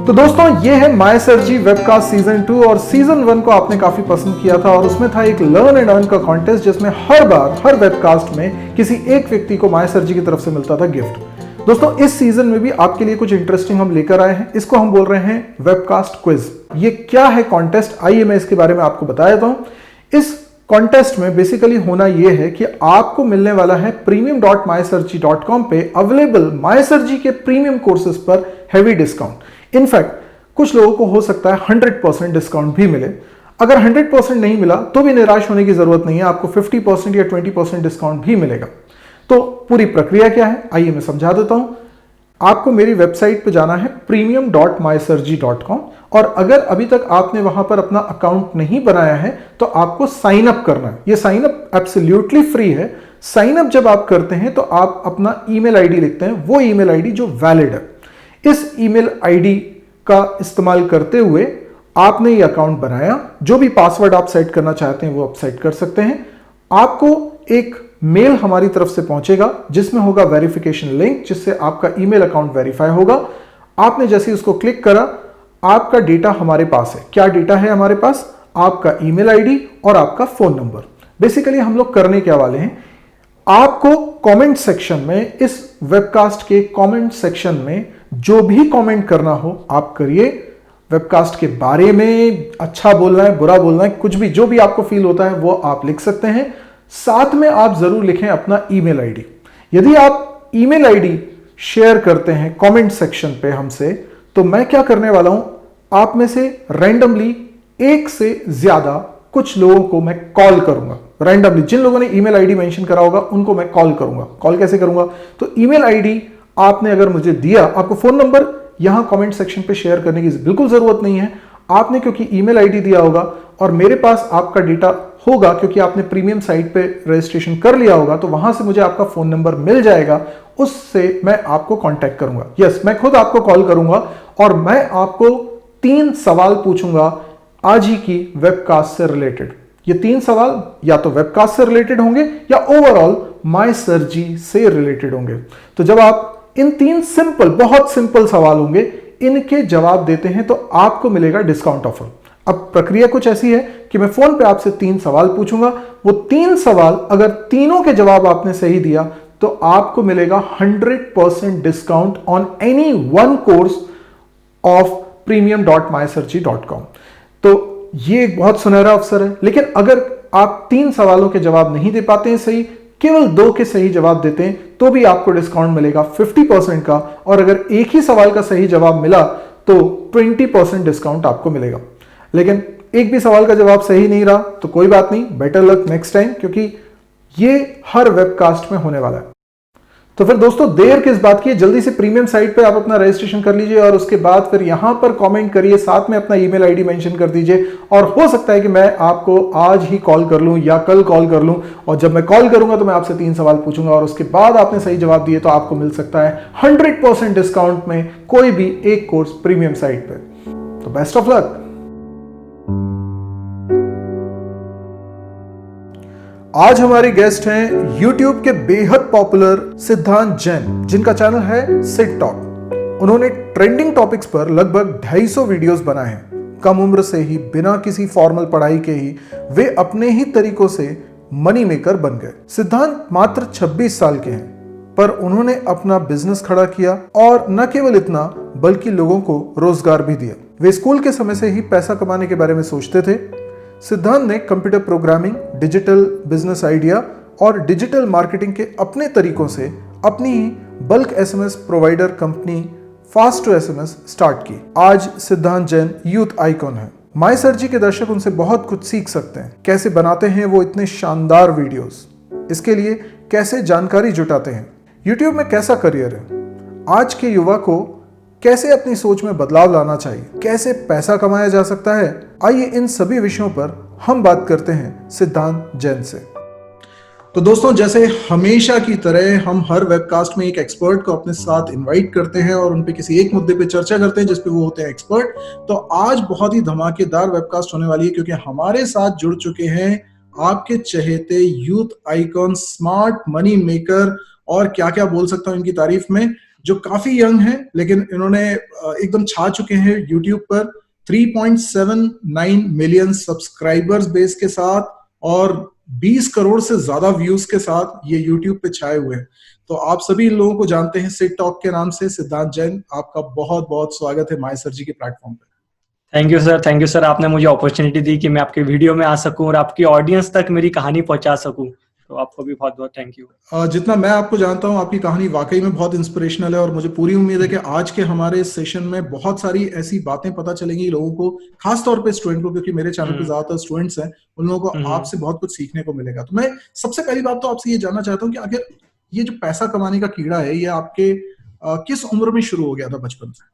तो दोस्तों ये है मायसर्जी वेबकास्ट सीजन 2 और सीजन 1 को आपने काफी पसंद किया था और उसमें था एक लर्न एंड अर्न का कॉन्टेस्ट जिसमें हर बार हर वेबकास्ट में किसी एक व्यक्ति को मायसर्जी की तरफ से मिलता था गिफ्ट। दोस्तों इस सीजन में भी आपके लिए कुछ इंटरेस्टिंग हम लेकर आए हैं, इसको हम बोल रहे हैं वेबकास्ट क्विज। ये क्या है कॉन्टेस्ट, आइए मैं इसके बारे में आपको बता देता हूं। इस कॉन्टेस्ट में बेसिकली होना यह है कि आपको मिलने वाला है premium.mysearchi.com पे अवेलेबल मायसर्जी के प्रीमियम कोर्सेज पर हैवी डिस्काउंट। इनफैक्ट कुछ लोगों को हो सकता है 100% डिस्काउंट भी मिले। अगर 100% नहीं मिला तो भी निराश होने की जरूरत नहीं है, आपको 50% या 20% डिस्काउंट भी मिलेगा। तो पूरी प्रक्रिया क्या है आइए मैं समझा देता हूं। आपको मेरी वेबसाइट पे जाना है premium.mysearchi.com और अगर अभी तक आपने वहां पर अपना अकाउंट नहीं बनाया है तो आपको साइन अप करना है। ये साइन अप एब्सोल्युटली फ्री है। साइन अप जब आप करते हैं तो आप अपना ईमेल आईडी लिखते हैं, वो ईमेल आईडी जो वैलिड है। इस ईमेल आईडी का इस्तेमाल करते हुए आपने ये अकाउंट बनाया, जो भी पासवर्ड आप सेट करना चाहते हैं वो आप सेट कर सकते हैं। आपको एक मेल हमारी तरफ से पहुंचेगा जिसमें होगा वेरिफिकेशन लिंक, जिससे आपका ईमेल अकाउंट वेरीफाई होगा। आपने जैसे उसको क्लिक करा आपका डेटा हमारे पास है। क्या डेटा है हमारे पास? आपका ईमेल आईडी और आपका फोन नंबर। बेसिकली हम लोग करने क्या वाले हैं, आपको कमेंट सेक्शन में, इस वेबकास्ट के कमेंट सेक्शन में जो भी कमेंट करना हो आप करिए। वेबकास्ट के बारे में अच्छा बोलना है, बुरा बोलना है, कुछ भी, जो भी आपको फील होता है वो आप लिख सकते हैं। साथ में आप जरूर लिखें अपना ईमेल आईडी। यदि आप ईमेल आईडी शेयर करते हैं कमेंट सेक्शन पे हमसे, तो मैं क्या करने वाला हूं, आप में से रैंडमली एक से ज्यादा कुछ लोगों को मैं कॉल करूंगा। रैंडमली जिन लोगों ने ईमेल आईडी मेंशन करा होगा उनको मैं कॉल करूंगा। कॉल कैसे करूंगा? तो ईमेल आईडी आपने अगर मुझे दिया, आपको फोन नंबर यहां कमेंट सेक्शन पे शेयर करने की बिल्कुल जरूरत नहीं है। आपने क्योंकि ईमेल आईडी दिया होगा और मेरे पास आपका डेटा होगा क्योंकि आपने प्रीमियम साइट पे रजिस्ट्रेशन कर लिया होगा, तो वहां से मुझे आपका फोन नंबर मिल जाएगा। उससे मैं आपको कांटेक्ट करूंगा। यस, मैं खुद आपको कॉल करूंगा और मैं आपको 3 सवाल पूछूंगा आज ही की वेबकास्ट से रिलेटेड। ये 3 सवाल या तो वेबकास्ट से रिलेटेड होंगे या ओवरऑल मायसर्जी से रिलेटेड होंगे। तो जब आप इन 3 सिंपल, बहुत सिंपल सवाल होंगे, इनके जवाब देते हैं तो आपको मिलेगा डिस्काउंट ऑफर। अब प्रक्रिया कुछ ऐसी है कि मैं फोन पे आपसे 3 सवाल पूछूंगा। वो 3 सवाल अगर तीनों के जवाब आपने सही दिया तो आपको मिलेगा 100% discount on any one course of premium.mysearchi.com। तो ये एक बहुत सुनहरा अवसर है। लेकिन अगर आप 3 सवालों के जवाब नहीं दे पाते हैं सही, केवल 2 के सही जवाब देते हैं, तो भी आपको डिस्काउंट मिलेगा 50% का। और अगर एक ही सवाल का सही जवाब मिला तो 20% डिस्काउंट आपको मिलेगा। लेकिन एक भी सवाल का जवाब सही नहीं रहा तो कोई बात नहीं, बेटर लक नेक्स्ट टाइम, क्योंकि ये हर वेबकास्ट में होने वाला है। तो फिर दोस्तों देर किस बात की, जल्दी से प्रीमियम साइट पे आप अपना रजिस्ट्रेशन कर लीजिए और उसके बाद फिर यहां पर कमेंट करिए, साथ में अपना ईमेल आईडी मेंशन कर दीजिए। और हो सकता है कि मैं आपको आज ही कॉल कर लूं या कल कॉल कर लूं, और जब मैं कॉल करूंगा तो मैं आपसे 3 सवाल पूछूंगा और उसके बाद आपने सही जवाब दिए तो आपको मिल सकता है 100% डिस्काउंट में कोई भी एक कोर्स प्रीमियम साइट पे। तो बेस्ट ऑफ लक। आज हमारे गेस्ट हैं YouTube के बेहद पॉपुलर सिद्धांत जैन, जिनका चैनल है सिड टॉक। उन्होंने ट्रेंडिंग टॉपिक्स पर लगभग 250 वीडियोस बनाए हैं। कम उम्र से ही, बिना किसी फॉर्मल पढ़ाई के ही, वे अपने ही तरीकों से मनी मेकर बन गए। सिद्धांत मात्र 26 साल के हैं, पर उन्होंने अपना बिजनेस खड़ा किया और न केवल इतना बल्कि लोगों को रोजगार भी दिया। वे स्कूल के समय से ही पैसा कमाने के बारे में सोचते थे। सिद्धांत ने computer programming, digital business idea और डिजिटल मार्केटिंग के अपने तरीकों से अपनी ही bulk SMS provider company fast to SMS start की। आज सिद्धांत जैन यूथ आइकॉन है। मायसर्जी के दर्शक उनसे बहुत कुछ सीख सकते हैं। कैसे बनाते हैं वो इतने शानदार वीडियोस, इसके लिए कैसे जानकारी जुटाते हैं, यूट्यूब में कैसा करियर है, आज के युवा को कैसे अपनी सोच में बदलाव लाना चाहिए, कैसे पैसा कमाया जा सकता है। आइए इन सभी विषयों पर हम बात करते हैं सिद्धांत जैन से। तो दोस्तों जैसे हमेशा की तरह हम हर वेबकास्ट में एक एक्सपर्ट को अपने साथ इनवाइट करते हैं और उन पे किसी एक मुद्दे पे चर्चा करते हैं जिसपे वो होते हैं एक्सपर्ट। तो आज बहुत ही धमाकेदार वेबकास्ट होने वाली है क्योंकि हमारे साथ जुड़ चुके हैं आपके चहेते youth icon, smart money maker, और क्या क्या बोल सकता हूं इनकी तारीफ में, जो काफी यंग हैं, लेकिन इन्होंने एकदम छा चुके हैं यूट्यूब पर 3.79 मिलियन सब्सक्राइबर्स बेस के साथ और 20 करोड़ से ज्यादा व्यूज के साथ ये यूट्यूब पे छाए हुए हैं। तो आप सभी इन लोगों को जानते हैं सिट टॉक के नाम से। सिद्धांत जैन, आपका बहुत बहुत स्वागत है माय सर जी के प्लेटफॉर्म पे। थैंक यू सर, आपने मुझे अपॉर्चुनिटी दी कि मैं आपके वीडियो में आ सकूं और आपकी ऑडियंस तक मेरी कहानी पहुंचा सकूं, तो आपको भी बहुत बहुत थैंक यू। जितना मैं आपको जानता हूं, आपकी कहानी वाकई में बहुत इंस्पिरेशनल है और मुझे पूरी उम्मीद है कि आज के हमारे इस सेशन में बहुत सारी ऐसी बातें पता चलेंगी लोगों को, खास तौर पे स्टूडेंट को, क्योंकि मेरे चैनल पे ज्यादातर स्टूडेंट्स हैं, उन लोगों को आपसे बहुत कुछ सीखने को मिलेगा। तो मैं सबसे पहली बात तो आपसे ये जानना चाहता हूँ कि अगर ये जो पैसा कमाने का कीड़ा है, ये आपके किस उम्र में शुरू हो गया था? बचपन से?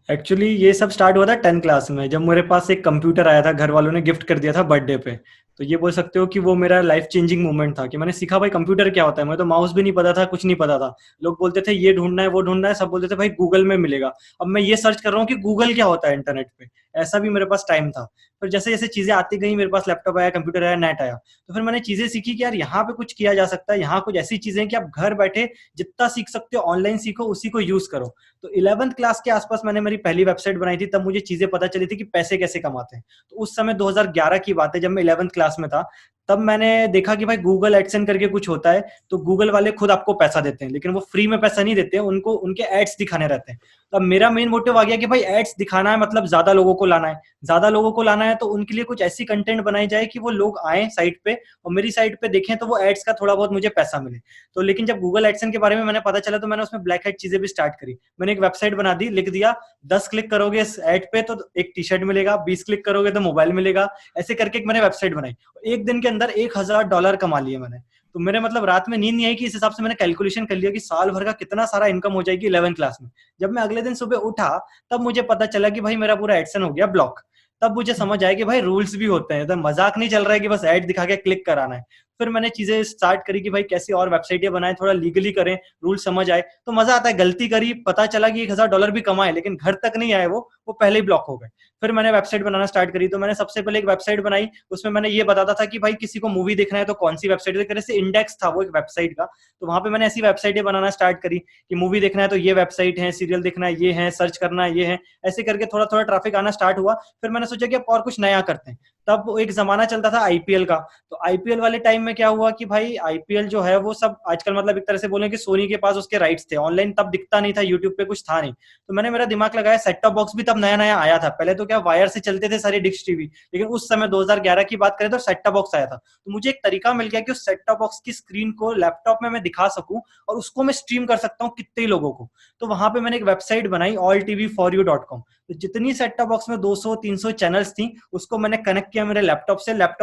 एक्चुअली ये सब स्टार्ट हुआ था 10th क्लास में, जब मेरे पास एक कंप्यूटर आया था, घर वालों ने गिफ्ट कर दिया था बर्थडे पे। तो ये बोल सकते हो कि वो मेरा लाइफ चेंजिंग मोमेंट था कि मैंने सीखा भाई कंप्यूटर क्या होता है। मैं तो माउस भी नहीं पता था, कुछ नहीं पता था। लोग बोलते थे ये ढूंढना है वो ढूंढना है, सब बोलते थे भाई गूगल में मिलेगा। अब मैं ये सर्च कर रहा हूँ कि गूगल क्या होता है इंटरनेट पे, ऐसा भी मेरे पास टाइम था। फिर जैसे जैसे चीजें आती गई, मेरे पास लैपटॉप आया, कंप्यूटर आया, नेट आया, तो फिर मैंने चीजें सीखी कि यार यहाँ पे कुछ किया जा सकता है, यहाँ कुछ ऐसी चीजें कि आप घर बैठे जितना सीख सकते हो ऑनलाइन सीखो, उसी को यूज करो। तो 11th क्लास के आसपास मैंने मेरी पहली वेबसाइट बनाई थी, तब मुझे चीजें पता चली थी कि पैसे कैसे कमाते हैं। तो उस समय 2011 की बात है, जब मैं 11th क्लास में था, तब मैंने देखा कि भाई गूगल एडसेंस करके कुछ होता है। तो गूगल वाले खुद आपको पैसा देते हैं, लेकिन वो फ्री में पैसा नहीं देते हैं, उनको उनके एड्स दिखाने रहते हैं। तो अब मेरा मेन मोटिव आ गया कि भाई एड्स दिखाना है, मतलब ज्यादा लोगों को लाना है। ज्यादा लोगों को लाना है तो उनके लिए कुछ ऐसी कंटेंट बनाई जाए कि वो लोग आए साइट पे और मेरी साइट पे देखें, तो वो एड्स का थोड़ा बहुत मुझे पैसा मिले। तो लेकिन जब गूगल एडसेंस के बारे में मैंने पता चला, तो मैंने उसमें ब्लैक हैट चीजें भी स्टार्ट करी। मैंने एक वेबसाइट बना दी, लिख दिया 10 क्लिक करोगे इस एड पे तो एक टी शर्ट मिलेगा, 20 क्लिक करोगे तो मोबाइल मिलेगा। ऐसे करके एक मैंने वेबसाइट बनाई। एक दिन के अंदर $1000 कमा लिए मैंने। तो मेरे मतलब रात में नींद नहीं आई कि इस हिसाब से मैंने कैलकुलेशन कर लिया कि साल भर का कितना सारा इनकम हो जाएगी 11th क्लास में। जब मैं अगले दिन सुबह उठा, तब मुझे पता चला कि भाई मेरा पूरा एडसन हो गया ब्लॉक। तब मुझे समझ आया कि भाई रूल्स भी होते हैं, तो मजाक नहीं चल रहा है कि बस एड दिखा के क्लिक कराना है। फिर मैंने चीजें स्टार्ट करी कि भाई कैसी और वेबसाइटें बनाएं, थोड़ा लीगली करें, रूल समझ आए तो मजा आता है। गलती करी, पता चला कि $1000 भी कमाए, लेकिन घर तक नहीं आए, वो पहले ही ब्लॉक हो गए। फिर मैंने वेबसाइट बनाना स्टार्ट करी। तो मैंने सबसे पहले एक वेबसाइट बनाई, उसमें मैंने ये बताता था कि भाई किसी को मूवी देखना है तो कौन सी वेबसाइट, एक तरह से इंडेक्स था वो एक वेबसाइट का। तो वहां पे मैंने ऐसी वेबसाइटें बनाना स्टार्ट करी कि मूवी देखना है तो ये वेबसाइट है, सीरियल देखना है ये है, सर्च करना है ये है। ऐसे करके थोड़ा थोड़ा ट्रैफिक आना स्टार्ट हुआ। फिर मैंने सोचा कि अब और कुछ नया करते हैं। तब एक जमाना चलता था आईपीएल का। तो आईपीएल वाले टाइम में क्या हुआ कि भाई आईपीएल जो है वो सब आजकल मतलब एक तरह से बोले कि सोनी के पास उसके राइट्स थे, ऑनलाइन तब दिखता नहीं था, यूट्यूब पे कुछ था नहीं। तो मैंने मेरा दिमाग लगाया, सेट टॉप बॉक्स भी तब नया नया आया था। पहले तो क्या वायर से चलते थे सारे डिश टीवी, लेकिन उस समय 2011 की बात करें तो सेट टॉप बॉक्स आया था। तो मुझे एक तरीका मिल गया कि उस सेट टॉप बॉक्स की स्क्रीन को लैपटॉप में मैं दिखा सकूं और उसको मैं स्ट्रीम कर सकता हूँ कितने लोगों को। तो वहां पे मैंने एक वेबसाइट बनाई alltvforyou.com। तो जितनी सेट टॉप बॉक्स में 200-300 चैनल्स थी, उसको मैंने कनेक्ट किया मेरे लैपटॉप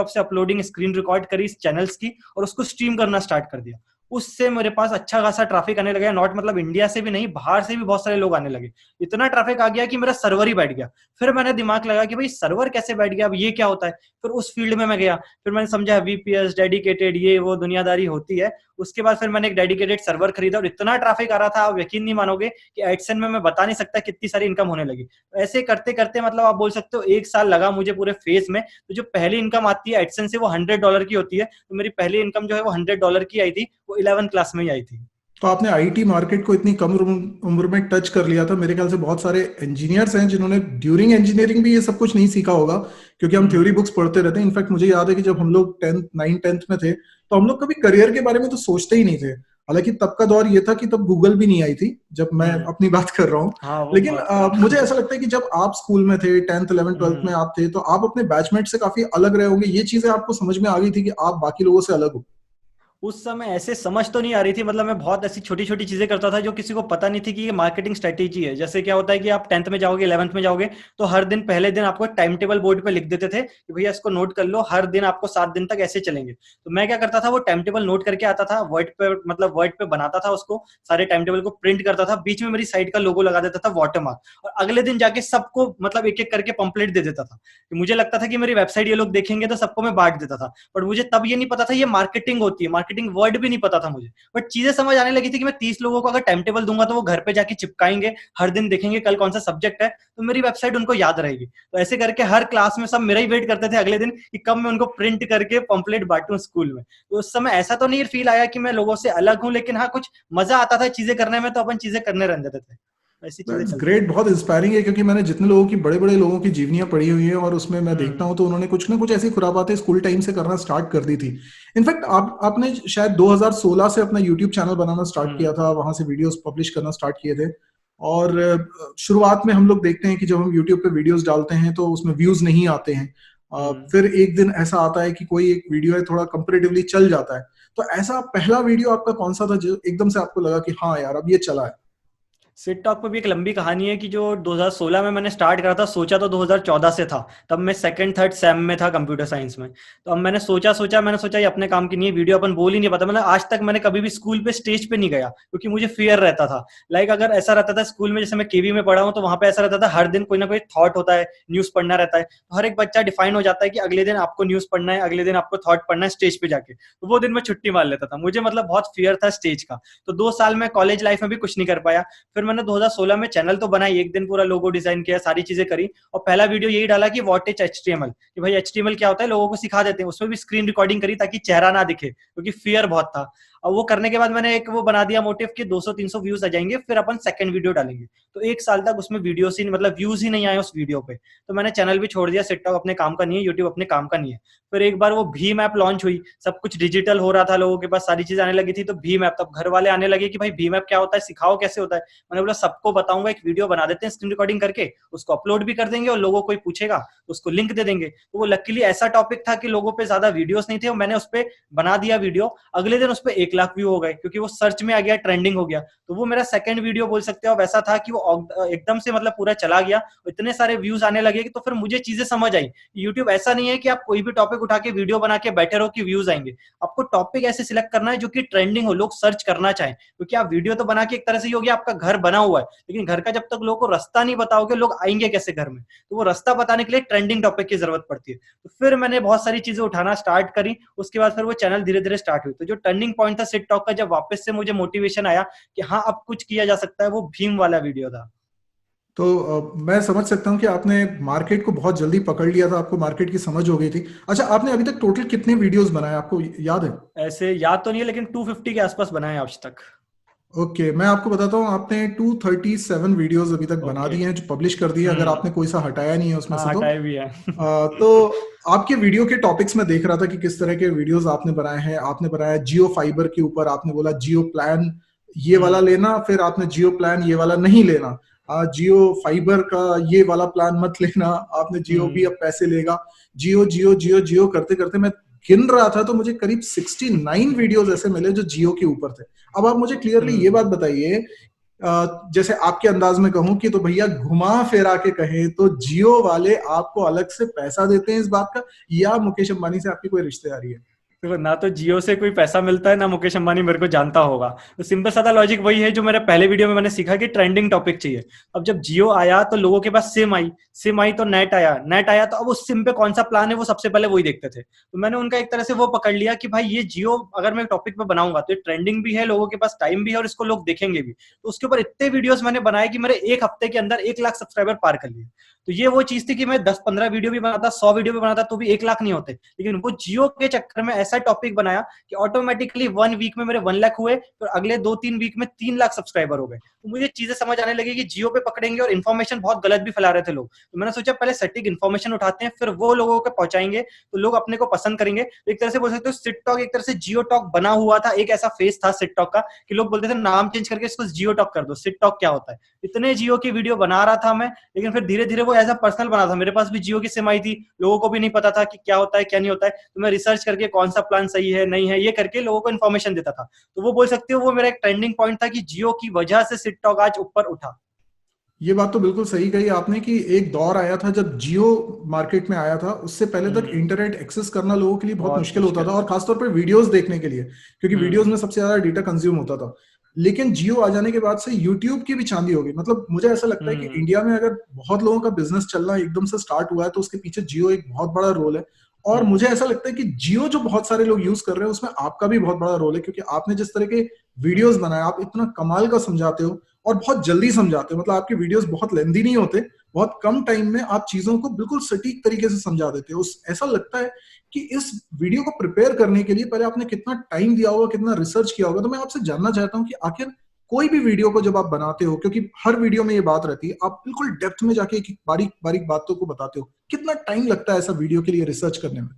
से अपलोडिंग स्क्रीन रिकॉर्ड करी इस चैनल्स की और उसको स्ट्रीम करना स्टार्ट कर दिया। उससे मेरे पास अच्छा खासा ट्रैफिक आने लगा। नॉट मतलब इंडिया से भी नहीं, बाहर से भी बहुत सारे लोग आने लगे। इतना ट्रैफिक आ गया कि मेरा सर्वर ही बैठ गया। फिर मैंने दिमाग लगा कि भाई सर्वर कैसे बैठ गया, अब ये क्या होता है। फिर उस फील्ड में मैं गया। फिर मैंने समझा वीपीएस, डेडिकेटेड, ये वो दुनियादारी होती है। उसके बाद फिर मैंने एक डेडिकेटेड सर्वर खरीदा और इतना ट्रैफिक आ रहा था, आप यकीन नहीं मानोगे कि एडसेंस में मैं बता नहीं सकता कितनी सारी इनकम होने लगी। ऐसे करते करते मतलब आप बोल सकते हो 1 साल लगा मुझे पूरे फेज में। तो जो पहली इनकम आती है एडसेंस से वो $100 की होती है। तो मेरी पहली इनकम जो है वो $100 की आई थी, वो 11th क्लास में ही आई थी। तो आपने आईटी मार्केट को इतनी कम उम्र में टच कर लिया था। मेरे ख्याल से बहुत सारे इंजीनियर्स हैं जिन्होंने ड्यूरिंग इंजीनियरिंग भी ये सब कुछ नहीं सीखा होगा, क्योंकि हम थ्योरी बुक्स पढ़ते रहते हैं। इनफैक्ट मुझे याद है कि जब हम लोग 9th 10th में थे, तो हम लोग कभी करियर के बारे में तो सोचते ही नहीं थे। हालांकि तब का दौर ये था कि तब गूगल भी नहीं आई थी, जब मैं अपनी बात कर रहा हूँ। हाँ, लेकिन मुझे ऐसा लगता है कि जब आप स्कूल में थे, 10th 11th 12th में आप थे, तो आप अपने बैचमेट से काफी अलग रहे होंगे। ये चीजें आपको समझ में आ गई थी कि आप बाकी लोगों से अलग हो? उस समय ऐसे समझ तो नहीं आ रही थी, मतलब मैं बहुत ऐसी छोटी छोटी चीजें करता था जो किसी को पता नहीं थी कि ये मार्केटिंग स्ट्रेटेजी है। जैसे क्या होता है कि आप 10th में जाओगे, 11th में जाओगे, तो हर दिन पहले दिन आपको टाइम टेबल बोर्ड पे लिख देते थे कि भैया इसको नोट कर लो, हर दिन आपको 7 दिन तक ऐसे चलेंगे। तो मैं क्या करता था, वो टाइम टेबल नोट करके आता था वर्ड पे, मतलब वर्ड पे बनाता था उसको, सारे टाइम टेबल को प्रिंट करता था, बीच में मेरी साइट का लोगो लगा देता था, वाटरमार्क, और अगले दिन जाके सबको मतलब एक एक करके पंपलेट दे देता था। मुझे लगता था कि मेरी वेबसाइट ये लोग देखेंगे तो सबको मैं बांट देता था। बट मुझे तब ये नहीं पता था ये मार्केटिंग होती है। मार्केटिंग मार्केटिंग वर्ड भी नहीं पता था मुझे, बट चीजें समझ आने लगी थी कि मैं 30 लोगों को अगर टाइम टेबल दूंगा तो वो घर पे जाके चिपकाएंगे, हर दिन देखेंगे कल कौन सा सब्जेक्ट है, तो मेरी वेबसाइट उनको याद रहेगी। तो ऐसे करके हर क्लास में सब मेरा ही वेट करते थे अगले दिन कि कब मैं उनको प्रिंट करके पंपलेट बांटूं स्कूल में। तो उस समय ऐसा तो नहीं फील आया कि मैं लोगों से अलग हूं, लेकिन हाँ कुछ मजा आता था चीजें करने में, तो अपन चीजें करने रहने देते थे, ऐसी चीजें दैट्स चलती ग्रेट, थी। बहुत इंस्पायरिंग है, क्योंकि मैंने जितने लोगों की, बड़े बड़े लोगों की जीवनियां पढ़ी हुई हैं और उसमें मैं देखता हम्म। हूं तो उन्होंने कुछ ना कुछ ऐसी खुराबातें स्कूल टाइम से करना स्टार्ट कर दी थी। इनफैक्ट आपने शायद 2016 से अपना यूट्यूब चैनल बनाना स्टार्ट किया हम्म। था, वहां से वीडियोस पब्लिश करना स्टार्ट किए थे। और शुरुआत में हम लोग देखते हैं कि जब हम यूट्यूब पे वीडियोस डालते हैं तो उसमें व्यूज नहीं आते हैं। हम्म। फिर एक दिन ऐसा आता है कि कोई एक वीडियो है थोड़ा कंपेरेटिवली चल जाता है। तो ऐसा पहला वीडियो आपका कौन सा था जो एकदम से आपको लगा कि हाँ यार अब ये चला है? सिट टॉक पे भी एक लंबी कहानी है कि जो 2016 में मैंने स्टार्ट करा था, सोचा तो 2014 से था, तब मैं सेकंड थर्ड सेम में था कंप्यूटर साइंस में। तो अब मैंने सोचा ये अपने काम की नहीं है, वीडियो अपन बोल ही नहीं पाता। मतलब आज तक मैंने कभी भी स्कूल पे स्टेज पे नहीं गया, क्योंकि मुझे फियर रहता था। लाइक अगर ऐसा रहता था स्कूल में, जैसे मैं केवी में पढ़ा हूँ, तो वहां पे ऐसा रहता था हर दिन कोई ना कोई थॉट होता है, न्यूज पढ़ना रहता है, तो हर एक बच्चा डिफाइन हो जाता है कि अगले दिन आपको न्यूज पढ़ना है, अगले दिन आपको थॉट पढ़ना है स्टेज पे जाके। तो वो दिन मैं छुट्टी मार लेता था, मुझे मतलब बहुत फियर था स्टेज का। तो 2 साल में कॉलेज लाइफ में भी कुछ नहीं कर पाया। फिर मैंने 2016 में चैनल तो बनाई, एक दिन पूरा लोगो डिजाइन किया, सारी चीजें करी, और पहला वीडियो यही डाला कि व्हाट इज एचटीएमएल, कि भाई एचटीएमएल क्या होता है, लोगों को सिखा देते हैं। उसमें भी स्क्रीन रिकॉर्डिंग करी ताकि चेहरा ना दिखे, क्योंकि फियर बहुत था। और वो करने के बाद मैंने एक वो बना दिया मोटिव कि 200-300 व्यूज आ जाएंगे, फिर अपन सेकंड वीडियो डालेंगे। तो 1 साल तक उसमें वीडियोस ही मतलब व्यूज ही नहीं आए उस वीडियो पे। तो मैंने चैनल भी छोड़ दिया, सिट अपने काम का नहीं है, यूट्यूब अपने काम का नहीं है। फिर एक बार वो भीम ऐप लॉन्च हुई, सब कुछ डिजिटल हो रहा था, लोगों के पास सारी चीजें आने लगी थी, तो भीम ऐप, तब घर वाले आने लगे कि भाई भीम ऐप क्या होता है, सिखाओ कैसे होता है। मैंने बोला सबको बताऊंगा, एक वीडियो बना देते हैं स्क्रीन रिकॉर्डिंग करके, उसको अपलोड भी कर देंगे, और लोगों कोई पूछेगा तो उसको लिंक दे देंगे। तो वो लकीली ऐसा टॉपिक था कि लोगों पे ज्यादा वीडियोस नहीं थे, और मैंने उस पर बना दिया वीडियो। अगले दिन उस पर 1 लाख व्यू हो गए, क्योंकि वो सर्च में आ गया, ट्रेंडिंग हो गया। तो वो मेरा सेकंड वीडियो बोल सकते हो। वैसा था कि वो एकदम से मतलब पूरा चला गया, इतने सारे व्यूज आने लगे कि तो फिर मुझे चीजें समझ आई। यूट्यूब ऐसा नहीं है कि आप कोई भी टॉपिक उठा के वीडियो बना के बैठे रहो कि व्यूज आएंगे। आपको टॉपिक ऐसे सिलेक्ट करना है जो कि ट्रेंडिंग हो, लोग सर्च करना चाहें। क्योंकि आप वीडियो तो बना के एक तरह से ही हो गया, आपका घर बना हुआ है, लेकिन घर का जब तक लोगों को रास्ता नहीं बताओगे, लोग आएंगे कैसे घर में? तो वो रास्ता बताने के लिए ट्रेंडिंग टॉपिक की जरूरत पड़ती है। तो फिर मैंने बहुत सारी चीजें उठाना स्टार्ट करी। उसके बाद फिर वो चैनल धीरे धीरे स्टार्ट हुई। तो जो टर्निंग पॉइंट था सिट टॉक का, जब वापस से मुझे मोटिवेशन आया कि हाँ अब कुछ किया जा सकता है, वो भीम वाला वीडियो था। तो मैं समझ सकता हूँ कि आपने मार्केट को बहुत जल्दी पकड़ लिया था, आपको मार्केट की समझ हो गई थी। अच्छा, आपने अभी तक टोटल कितने वीडियोस बनाए, आपको याद है? ऐसे याद तो नहीं है, लेकिन 250 के आसपास बनाए आज तक। ओके, मैं आपको बताता हूँ, आपने 237 वीडियोस अभी तक बना ओके। दिए हैं, जो पब्लिश कर दिए, अगर हम्म। आपने कोई सा हटाया नहीं है उसमें हाँ, से तो। हटाए भी है। तो आपके वीडियो के टॉपिक्स में देख रहा था कि किस तरह के वीडियोस आपने बनाए हैं। आपने बनाया जियो फाइबर के ऊपर, आपने बोला जियो प्लान ये वाला हम्म। लेना, फिर आपने जियो प्लान ये वाला नहीं लेना, जियो फाइबर का ये वाला प्लान मत लेना, आपने जियो भी हम्म। अब पैसे लेगा। जियो जियो जियो जियो करते करते मैं गिन रहा था तो मुझे करीब 69 वीडियोस ऐसे मिले जो जियो के ऊपर थे। अब आप मुझे क्लियरली ये हम्म। बात बताइए, जैसे आपके अंदाज में कहूं कि तो भैया घुमा फिरा के कहें तो जियो वाले आपको अलग से पैसा देते हैं इस बात का, या मुकेश अंबानी से आपकी कोई रिश्तेदारी है? देखो, ना तो जियो से कोई पैसा मिलता है, ना मुकेश अंबानी मेरे को जानता होगा। तो सिंपल सादा लॉजिक वही है जो मेरे पहले वीडियो में मैंने सीखा कि ट्रेंडिंग टॉपिक चाहिए। अब जब जियो आया तो लोगों के पास सिम आई तो नेट आया तो अब उस सिम पे कौन सा प्लान है वो सबसे पहले वही देखते थे। तो मैंने उनका एक तरह से वो पकड़ लिया कि भाई ये जियो अगर मैं टॉपिक पे बनाऊंगा तो ये ट्रेंडिंग भी है, लोगों के पास टाइम भी है, और इसको लोग देखेंगे भी। तो उसके ऊपर इतने वीडियोस मैंने बनाए कि मेरे एक हफ्ते के अंदर 1 लाख सब्सक्राइबर पार कर लिए। तो ये वो चीज थी कि मैं 10-15 वीडियो भी बनाता, 100 वीडियो भी बनाता, तो भी 1 लाख नहीं होते। लेकिन वो जियो के चक्कर में ऐसा टॉपिक बनाया कि ऑटोमेटिकली 1 वीक में मेरे 1 लाख हुए, तो अगले 2-3 वीक में 3 लाख सब्सक्राइबर हो गए। तो मुझे चीजें समझ आने लगी कि जियो पे पकड़ेंगे, और इन्फॉर्मेशन बहुत गलत भी फैला रहे थे लोग। तो मैंने सोचा पहले सटीक इन्फॉर्मेशन उठाते हैं, फिर वो लोगों को पहुंचाएंगे तो लोग अपने को पसंद करेंगे। तो एक तरह से बोल सकते हो सिट टॉक एक तरह से जियो टॉक बना हुआ था। एक ऐसा फेस था सिट टॉक का कि लोग बोलते थे नाम चेंज करके इसको जियो टॉक कर दो, सिट टॉक क्या होता है। इतने जियो की वीडियो बना रहा था मैं, लेकिन फिर धीरे धीरे वो एज अ पर्सनल बना था। मेरे पास भी जियो की सिम आई थी, लोगों को भी नहीं पता था कि क्या होता है क्या नहीं होता है। तो मैं रिसर्च करके कौन सा प्लान सही है नहीं है ये करके लोगों को इन्फॉर्मेशन देता था। तो वो बोल सकते हो वो मेरा एक ट्रेंडिंग पॉइंट था कि जियो की वजह से सिट टॉक आज ऊपर उठा। ये बात तो बिल्कुल सही कही आपने कि एक दौर आया था जब जियो मार्केट में आया था, उससे पहले तक हम्म। इंटरनेट एक्सेस करना लोगों के लिए बहुत बहुत मुश्किल होता था, मुश्किल। और खासतौर पर वीडियोस देखने के लिए, क्योंकि वीडियोस हम्म। में सबसे ज्यादा डेटा कंज्यूम होता था। लेकिन जियो आ जाने के बाद से यूट्यूब की भी चांदी हो गई। मतलब मुझे ऐसा लगता है कि हम्म। इंडिया में अगर बहुत लोगों का बिजनेस चलना एकदम से स्टार्ट हुआ है तो उसके पीछे जियो एक बहुत बड़ा रोल है। और मुझे ऐसा लगता है कि जियो जो बहुत सारे लोग यूज कर रहे हैं उसमें आपका भी बहुत बड़ा रोल है, क्योंकि आपने जिस तरह के वीडियोस बनाए, आप इतना कमाल का समझाते हो और बहुत जल्दी समझाते हो। मतलब आपके वीडियोस बहुत लेंदी नहीं होते, बहुत कम टाइम में आप चीजों को बिल्कुल सटीक तरीके से समझा देते हो। ऐसा लगता है कि इस वीडियो को प्रिपेयर करने के लिए पहले आपने कितना टाइम दिया होगा, कितना रिसर्च किया होगा। तो मैं आपसे जानना चाहता हूँ कि आखिर कोई भी वीडियो को जब आप बनाते हो, क्योंकि हर वीडियो में ये बात रहती है, आप बिल्कुल डेप्थ में जाके एक बारीक बारीक बातों को बताते हो, कितना टाइम लगता है ऐसा वीडियो के लिए रिसर्च करने में?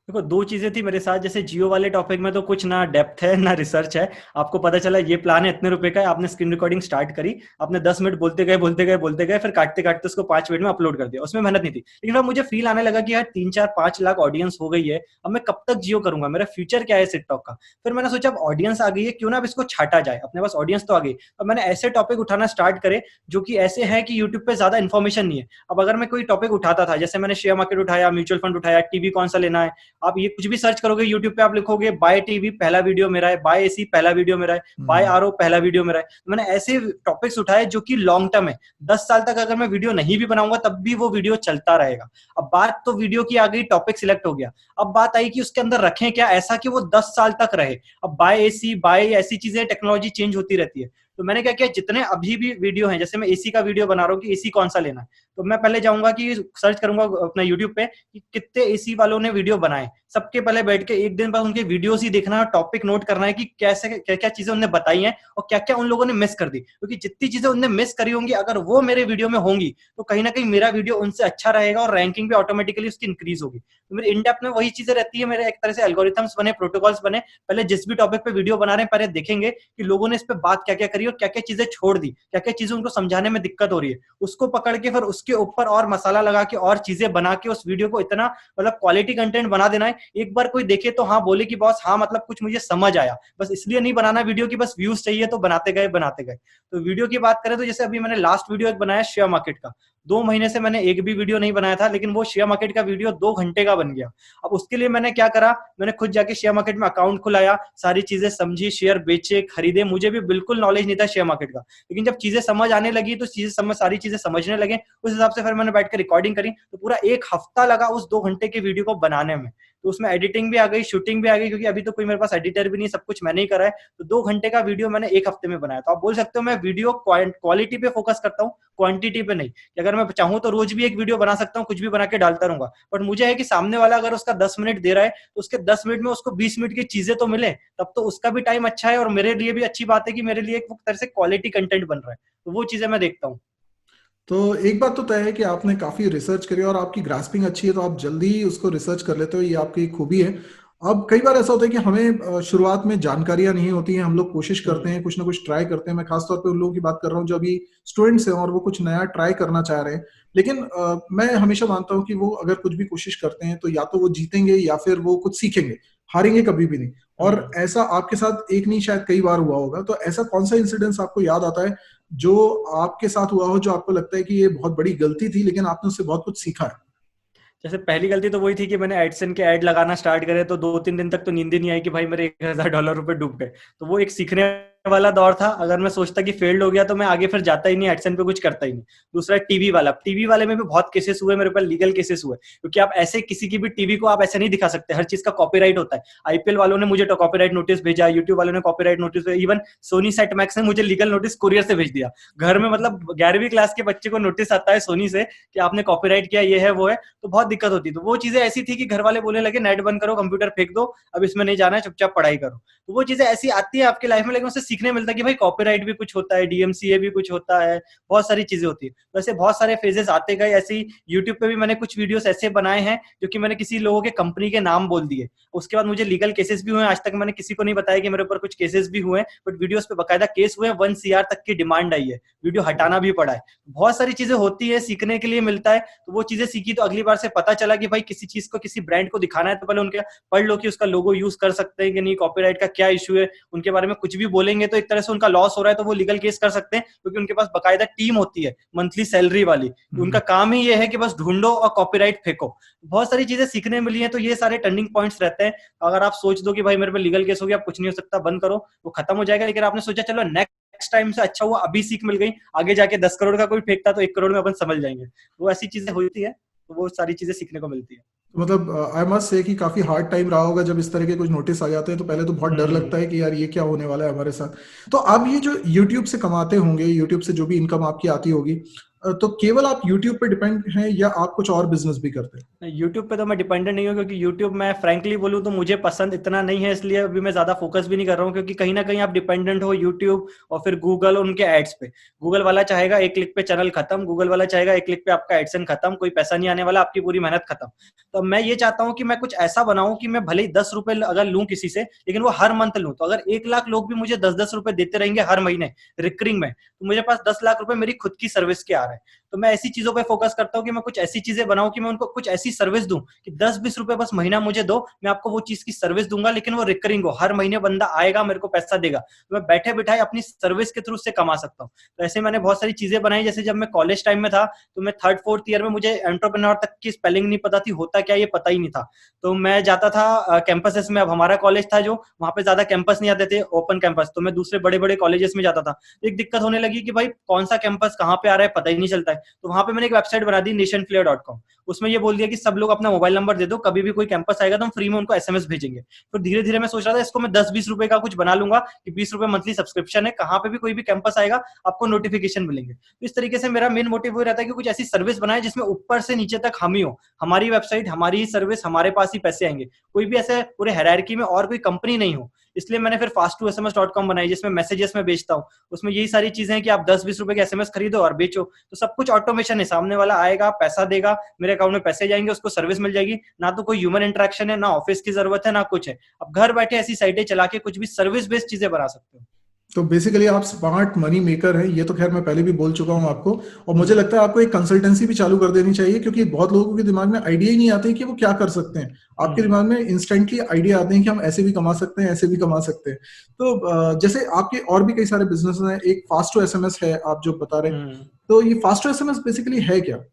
देखो, दो चीजें थी मेरे साथ। जैसे जियो वाले टॉपिक में तो कुछ ना डेप्थ है ना रिसर्च है। आपको पता चला ये प्लान है इतने रुपए का है, आपने स्क्रीन रिकॉर्डिंग स्टार्ट करी, आपने 10 मिनट बोलते गए बोलते गए बोलते गए, फिर काटते काटते उसको 5 मिनट में अपलोड कर दिया। उसमें मेहनत नहीं थी। लेकिन अब मुझे फील आने लगा कि यार 3, 4, 5 लाख ऑडियंस हो गई है, अब मैं कब तक जियो करूंगा, मेरा फ्यूचर क्या है टिकटॉक का। फिर मैंने सोचा अब ऑडियंस आ गई है, क्यों ना अब इसको छाटा जाए, अपने पास ऑडियंस तो आ गई। अब मैंने ऐसे टॉपिक उठाना स्टार्ट करे जो कि ऐसे हैं कि यूट्यूब पे ज्यादा इन्फॉर्मेशन नहीं है। अब अगर मैं कोई टॉपिक उठाता था, जैसे मैंने शेयर मार्केट उठाया, म्यूचुअल फंड उठाया, टीवी कौन सा लेना है, आप ये कुछ भी सर्च करोगे यूट्यूब पे, आप लिखोगे बाय टीवी पहला वीडियो मेरा है, बाय एसी पहला वीडियो मेरा है, बाय आरओ पहला वीडियो मेरा है। मैंने ऐसे टॉपिक्स उठाए जो कि लॉन्ग टर्म है, 10 साल तक अगर मैं वीडियो नहीं भी बनाऊंगा तब भी वो वीडियो चलता रहेगा। अब बात तो वीडियो की आ गई, टॉपिक सिलेक्ट हो गया। अब बात आई कि उसके अंदर रखें क्या ऐसा कि वो 10 साल तक रहे। अब बाय एसी, बाय ऐसी चीजें, टेक्नोलॉजी चेंज होती रहती है। तो मैंने क्या किया, जितने अभी भी वीडियो हैं, जैसे मैं एसी का वीडियो बना रहा हूँ कि एसी कौन सा लेना है, तो मैं पहले जाऊंगा कि सर्च करूंगा अपना यूट्यूब पे कि कितने एसी वालों ने वीडियो बनाए। सबके पहले बैठ के एक दिन बाद उनके वीडियोस ही देखना है, टॉपिक नोट करना है कि कैसे क्या क्या चीजें उन्होंने बताई हैं और क्या क्या उन लोगों ने मिस कर दी। क्योंकि जितनी चीजें उन्होंने मिस करी होंगी अगर वो मेरे वीडियो में होंगी तो कहीं ना कहीं मेरा वीडियो उनसे अच्छा रहेगा और रैंकिंग भी ऑटोमेटिकली उसकी इंक्रीज होगी। तो मेरे इन डेप्थ में वही चीजें रहती है, मेरे एक तरह से एल्गोरिथम्स बने, प्रोटोकॉल्स बने। पहले जिस भी टॉपिक पे वीडियो बना रहे हैं पहले देखेंगे कि लोगों ने इस पे बात क्या क्या करी और क्या क्या चीजें छोड़ दी, क्या क्या चीजें उनको समझाने में दिक्कत हो रही है, उसको पकड़ के फिर उसके ऊपर और मसाला लगा के और चीजें बना के उस वीडियो को इतना मतलब क्वालिटी कंटेंट बना देना है, एक बार कोई देखे तो हाँ बोले कि बॉस हाँ मतलब कुछ मुझे समझ आया। बस इसलिए नहीं बनाना वीडियो की बस व्यूज चाहिए तो बनाते गए बनाते गए। तो वीडियो की बात करें तो जैसे अभी मैंने लास्ट वीडियो एक बनाया शेयर मार्केट का, 2 महीने से मैंने एक भी वीडियो नहीं बनाया था, लेकिन वो शेयर मार्केट का वीडियो 2 घंटे का बन गया। अब उसके लिए मैंने क्या करा, मैंने खुद जाके शेयर मार्केट में अकाउंट खुलाया, सारी चीजें समझी, शेयर बेचे खरीदे। मुझे भी बिल्कुल नॉलेज नहीं था शेयर मार्केट का, लेकिन जब चीजें समझ आने लगी तो सारी चीजें समझने लगे, उस हिसाब से फिर मैंने बैठ कर रिकॉर्डिंग करी। तो पूरा 1 हफ्ता लगा उस 2 घंटे के वीडियो को बनाने में। तो उसमें एडिटिंग भी आ गई, शूटिंग भी आ गई, क्योंकि अभी तो कोई मेरे पास एडिटर भी नहीं, सब कुछ मैंने ही करा है। तो 2 घंटे का वीडियो मैंने 1 हफ्ते में बनाया। तो आप बोल सकते हो मैं वीडियो क्वालिटी पे फोकस करता हूँ, क्वांटिटी पे नहीं। कि अगर मैं चाहूँ तो रोज भी एक वीडियो बना सकता हूँ, कुछ भी बना के डालता रहूंगा, बट मुझे है कि सामने वाला अगर उसका 10 मिनट दे रहा है तो उसके 10 मिनट में उसको 20 मिनट की चीजें तो मिले, तब तो उसका भी टाइम अच्छा है और मेरे लिए भी अच्छी बात है कि मेरे लिए एक तरह से क्वालिटी कंटेंट बन रहा है। तो वो चीजें मैं देखता हूँ। तो एक बात तो तय है कि आपने काफी रिसर्च करी और आपकी ग्रास्पिंग अच्छी है, तो आप जल्दी ही उसको रिसर्च कर लेते हो, ये आपकी खूबी है। अब कई बार ऐसा होता है कि हमें शुरुआत में जानकारियां नहीं होती हैं, हम लोग कोशिश करते हैं, कुछ ना कुछ ट्राई करते हैं। मैं खासतौर पे उन लोगों की बात कर रहा हूँ जो अभी स्टूडेंट्स हैं और वो कुछ नया ट्राई करना चाह रहे हैं। लेकिन मैं हमेशा मानता हूँ कि वो अगर कुछ भी कोशिश करते हैं तो या तो वो जीतेंगे या फिर वो कुछ सीखेंगे, हारेंगे कभी भी नहीं। और ऐसा आपके साथ एक नहीं शायद कई बार हुआ होगा। तो ऐसा कौन सा इंसिडेंस आपको याद आता है जो आपके साथ हुआ हो, जो आपको लगता है कि ये बहुत बड़ी गलती थी लेकिन आपने उससे बहुत कुछ सीखा है? जैसे पहली गलती तो वही थी कि मैंने एडसन के ऐड लगाना स्टार्ट करे तो 2-3 दिन तक तो नींद ही नहीं आई कि भाई मेरे $1000 डूब गए। तो वो एक सीखने वाला दौर था। अगर मैं सोचता कि फेल्ड हो गया तो मैं आगे फिर जाता ही नहीं, एडसन पे कुछ करता ही नहीं। दूसरा टीवी वाला, टीवी वाले में भी बहुत केसेस हुए मेरे ऊपर, लीगल केसेस हुए, क्योंकि आप ऐसे किसी की भी टीवी को आप ऐसे नहीं दिखा सकते, हर चीज का कॉपीराइट होता है। आईपीएल वालों ने मुझे कॉपीराइट नोटिस भेजा, यूट्यूब वालों ने कॉपीराइट नोटिस भेजा, इवन सोनी सेट मैक्स ने मुझे लीगल नोटिस कुरियर से भेज दिया घर में। मतलब 11वीं क्लास के बच्चे को नोटिस आता है सोनी से कि आपने कॉपीराइट किया, ये है वो है, तो बहुत दिक्कत होती। तो वो चीजें ऐसी थी कि घर वाले बोलने लगे नेट बंद करो, कंप्यूटर फेंक दो, अब इसमें नहीं जाना है, चुपचाप पढ़ाई करो। तो वो चीजें ऐसी आती है आपकी लाइफ में, लेकिन उससे सीखने मिलता है कि भाई कॉपीराइट भी कुछ होता है, डीएमसीए भी कुछ होता है, बहुत सारी चीजें होती है। वैसे बहुत सारे फेजेस आते गए। ऐसे ही यूट्यूब पे भी मैंने कुछ वीडियोस ऐसे बनाए हैं जो कि मैंने किसी लोगों के कंपनी के नाम बोल दिए, उसके बाद मुझे लीगल केसेस भी हुए। आज तक मैंने किसी को नहीं बताया कि मेरे ऊपर कुछ केसेस भी हुए, बट वीडियोस पे बकायदा केस हुए, 1 CR तक की डिमांड आई है, वीडियो हटाना भी पड़ा है। बहुत सारी चीजें होती है, सीखने के लिए मिलता है। तो वो चीजें सीखी तो अगली बार से पता चला कि भाई किसी चीज को, किसी ब्रांड को दिखाना है तो पहले उनके पढ़ लो कि उसका लोगो यूज कर सकते हैं कि नहीं, कॉपीराइट का क्या इशू है। उनके बारे में कुछ भी बोलेंगे तो एक तरह से उनका लॉस हो रहा है तो वो लीगल केस कर सकते हैं, क्योंकि उनके पास बकायदा टीम होती है मंथली सैलरी वाली। उनका काम ही ये है कि बस ढूंढो और कॉपीराइट फेंको। बहुत सारी चीजें सीखने मिली है। तो ये सारे टर्निंग पॉइंट्स रहते हैं। अगर आप सोच दो कि भाई मेरे पे लीगल केस हो गया, कुछ नहीं हो सकता, बंद करो, वो खत्म हो जाएगा। लेकिन आपने सोचा चलो नेक्स्ट टाइम से अच्छा हुआ, अभी सीख मिल गई, आगे जाके 10 करोड़ का कोई फेंकता तो 1 करोड़ में अपन समझ जाएंगे। वो ऐसी चीजें होती है, तो वो सारी चीजें सीखने को मिलती है। तो मतलब आई मस्ट से कि काफी हार्ड टाइम रहा होगा जब इस तरह के कुछ नोटिस आ जाते हैं, तो पहले तो बहुत डर हम्म। लगता है कि यार ये क्या होने वाला है हमारे साथ। तो आप ये जो यूट्यूब से कमाते होंगे, यूट्यूब से जो भी इनकम आपकी आती होगी, तो केवल आप यूट्यूब पे डिपेंड हैं या आप कुछ और बिजनेस भी करते हैं? यूट्यूब पे तो मैं डिपेंडेंट नहीं हूँ, क्योंकि यूट्यूब मैं फ्रैंकली बोलूँ तो मुझे पसंद इतना नहीं है, इसलिए अभी मैं ज्यादा फोकस भी नहीं कर रहा हूँ, क्योंकि कहीं ना कहीं आप डिपेंडेंट हो यूट्यूब और फिर गूगल और उनके एड्स पे। गूगल वाला चाहेगा एक क्लिक पे चैनल खत्म, गूगल वाला चाहेगा एक क्लिक पे आपका एडसेंस खत्म, कोई पैसा नहीं आने वाला, आपकी पूरी मेहनत खत्म। तो मैं ये चाहता हूँ कि मैं कुछ ऐसा बनाऊं कि मैं भले ही 10 रुपए अगर लूं किसी से, लेकिन वो हर मंथ लूं। तो अगर 1 लाख लोग भी मुझे 10-10 रुपए देते रहेंगे हर महीने रिकरिंग में, तो मुझे पास 10 लाख रुपए मेरी खुद की सर्विस के आ रहे हैं। तो मैं ऐसी चीजों पे फोकस करता हूँ कि मैं कुछ ऐसी चीजें बनाऊं कि मैं उनको कुछ ऐसी सर्विस दूं कि 10-20 रुपए बस महीना मुझे दो, मैं आपको वो चीज की सर्विस दूंगा, लेकिन वो रिकरिंग हो, हर महीने बंदा आएगा मेरे को पैसा देगा, तो मैं बैठे बिठाए अपनी सर्विस के थ्रू से कमा सकता हूँ। तो ऐसे मैंने बहुत सारी चीजें बनाई। जैसे जब मैं कॉलेज टाइम में था, तो मैं 3rd-4th ईयर में मुझे एंटरप्रेन्योर तक की स्पेलिंग नहीं पता थी, होता क्या ये पता ही नहीं था। तो मैं जाता था कैंपसेस में, अब हमारा कॉलेज था जो वहां पे ज्यादा कैंपस नहीं आते थे ओपन कैंपस, तो मैं दूसरे बड़े बड़े कॉलेजेस में जाता था। तो एक दिक्कत होने लगी कि भाई कौन सा कैंपस कहाँ पे आ रहा है पता ही नहीं चलता है। तो वहां पे मैंने एक वेबसाइट बना दी nationflare.com। उसमें ये बोल दिया कि सब लोग अपना मोबाइल नंबर दे दो, कभी भी कोई कैंपस आएगा तो हम फ्री में उनको एसएमएस भेजेंगे। तो धीरे धीरे मैं सोच रहा था इसको मैं 10-20 रुपए का कुछ बना लूंगा कि 20 रुपए मंथली सब्सक्रिप्शन है, कहाँ पे भी कोई भी कैंपस आएगा आपको नोटिफिकेशन मिलेंगे। तो इस तरीके से मेरा मेन मोटिव वो रहता है कि कुछ ऐसी सर्विस बनाए जिसमें ऊपर से नीचे तक हम ही हो, हमारी वेबसाइट, हमारी ही सर्विस, हमारे पास ही पैसे आएंगे, कोई भी ऐसे पूरे हायरार्की में और कोई कंपनी नहीं हो। इसलिए मैंने फिर fast2sms.com बनाई, जिसमें मैसेजेस में बेचता हूँ। उसमें यही सारी चीजें हैं कि आप 10-20 रुपए के एसएमएस खरीदो और बेचो। तो सब कुछ ऑटोमेशन है, सामने वाला आएगा पैसा देगा, मेरे अकाउंट में पैसे जाएंगे, उसको सर्विस मिल जाएगी। ना तो कोई ह्यूमन इंटरेक्शन है, ना ऑफिस की जरूरत है, ना कुछ है। अब घर बैठे ऐसी साइटें चला के कुछ भी सर्विस बेस्ड चीजें बना सकते हो। तो बेसिकली आप स्मार्ट मनी मेकर हैं, ये तो खैर मैं पहले भी बोल चुका हूं आपको। और मुझे हम्म। लगता है आपको एक कंसल्टेंसी भी चालू कर देनी चाहिए, क्योंकि बहुत लोगों के दिमाग में आइडिया ही नहीं आते कि वो क्या कर सकते हैं। आपके हम्म। दिमाग में इंस्टेंटली आइडिया आते हैं कि हम ऐसे भी कमा सकते हैं, ऐसे भी कमा सकते हैं। तो जैसे आपके और भी कई सारे बिजनेस हैं, एक फास्ट टू एसएमएस है आप जो बता रहे हैं। हम्म। तो ये फास्ट टू एसएमएस बेसिकली है क्या?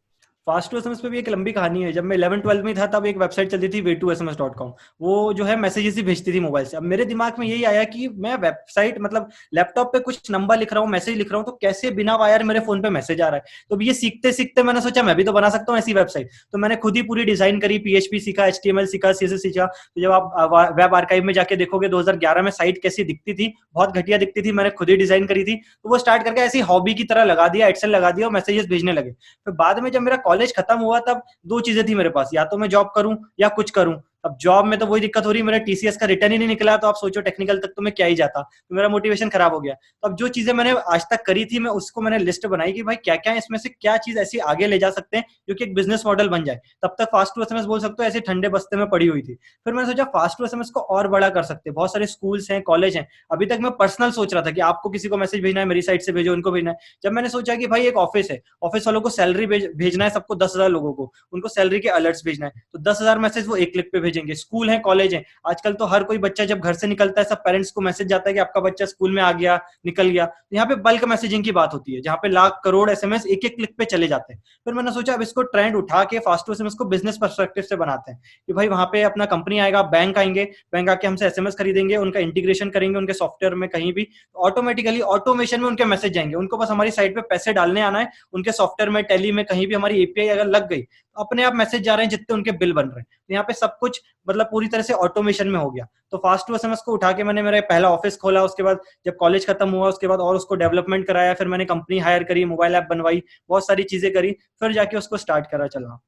फास्ट टू एसएमएस पे भी एक लंबी कहानी है। जब मैं 11th-12th में था तब एक वेबसाइट चलती थी way2sms.com। वो जो है मैसेजेस ही भेजती थी मोबाइल से। अब मेरे दिमाग में यही आया कि मैं वेबसाइट मतलब लैपटॉप पे कुछ नंबर लिख रहा हूँ, मैसेज लिख रहा हूँ, तो कैसे बिना वायर मेरे फोन पे मैसेज आ रहा है। तो ये सीखते सीखते मैंने सोचा मैं भी तो बना सकता हूँ ऐसी वेबसाइट। तो मैंने खुद ही पूरी डिजाइन करी, पीएचपी सीखा, एचटीएमएल सीखा, सीएसएस सीखा। तो जब आप वेब आर्काइव में जाके देखोगे 2011 में साइट कैसी दिखती थी, बहुत घटिया दिखती थी, मैंने खुद ही डिजाइन करी थी। तो वो स्टार्ट करके ऐसी हॉबी की तरह लगा दिया, एडसेंस लगा दिया और मैसेजेस भेजने लगे। फिर बाद में जब मेरा कॉलेज खत्म हुआ तब दो चीजें थी मेरे पास, या तो मैं जॉब करूं या कुछ करूं। अब जॉब में तो वही दिक्कत हो रही, मेरा टीसीएस का रिटर्न ही नहीं निकला, तो आप सोचो टेक्निकल तक तो मैं क्या ही जाता। तो मेरा मोटिवेशन खराब हो गया। तो अब जो चीजें मैंने आज तक करी थी मैं उसको मैंने लिस्ट बनाई कि भाई क्या क्या इसमें से क्या चीज ऐसी आगे ले जा सकते हैं जो कि एक बिजनेस मॉडल बन जाए। तब तक फास्ट टू एसएमएस बोल सकते हो ऐसे ठंडे बस्ते में पड़ी हुई थी। फिर मैंने सोचा फास्ट टू एसएमएस को और बड़ा कर सकते हैं, बहुत सारे स्कूल्स हैं, कॉलेज हैं। अभी तक मैं पर्सनल सोच रहा था कि आपको किसी को मैसेज भेजना है मेरी साइड से भेजो, उनको भेजना है। जब मैंने सोचा कि भाई एक ऑफिस है, ऑफिस वालों को सैलरी भेजना है, सबको 10,000 लोगों को उनको सैलरी के अलर्ट्स भेजना है, तो 10,000 मैसेज वो एक क्लिक पे भेजेंगे। स्कूल है, कॉलेज है, आजकल तो हर कोई बच्चा जब घर से निकलता है सब पेरेंट्स को मैसेज जाता है कि आपका बच्चा स्कूल में आ गया, निकल गया। तो यहाँ पे बल्क मैसेजिंग की बात होती है, जहाँ पे लाख करोड़ एसएमएस एक एक क्लिक पे चले जाते हैं। फिर मैंने सोचा अब इसको ट्रेंड उठा के फास्ट टू एसएमएस को बिजनेस पर्सपेक्टिव से बनाते हैं कि भाई वहां पे अपना कंपनी आएगा, बैंक आएंगे, बैंक आके हमसे एसएमएस खरीदेंगे, उनका इंटीग्रेशन करेंगे उनके सॉफ्टवेयर में, कहीं भी ऑटोमेटिकली ऑटोमेशन में उनके मैसेज जाएंगे। उनको बस हमारी साइट पे पैसे डालने आना है, उनके सॉफ्टवेयर में, टेली में, कहीं भी हमारी एपीआई अगर लग गई तो अपने आप मैसेज जा रहे हैं जितने उनके बिल बन रहे हैं। तो यहाँ पे सब कुछ मतलब पूरी तरह से ऑटोमेशन में हो गया। तो फास्ट टू एसएमएस को उठा के मैंने मेरा पहला ऑफिस खोला। उसके बाद जब कॉलेज खत्म हुआ उसके बाद और उसको डेवलपमेंट कराया, फिर मैंने कंपनी हायर करी, मोबाइल ऐप बनवाई, बहुत सारी चीजें करी, फिर जाके उसको स्टार्ट करा चलना।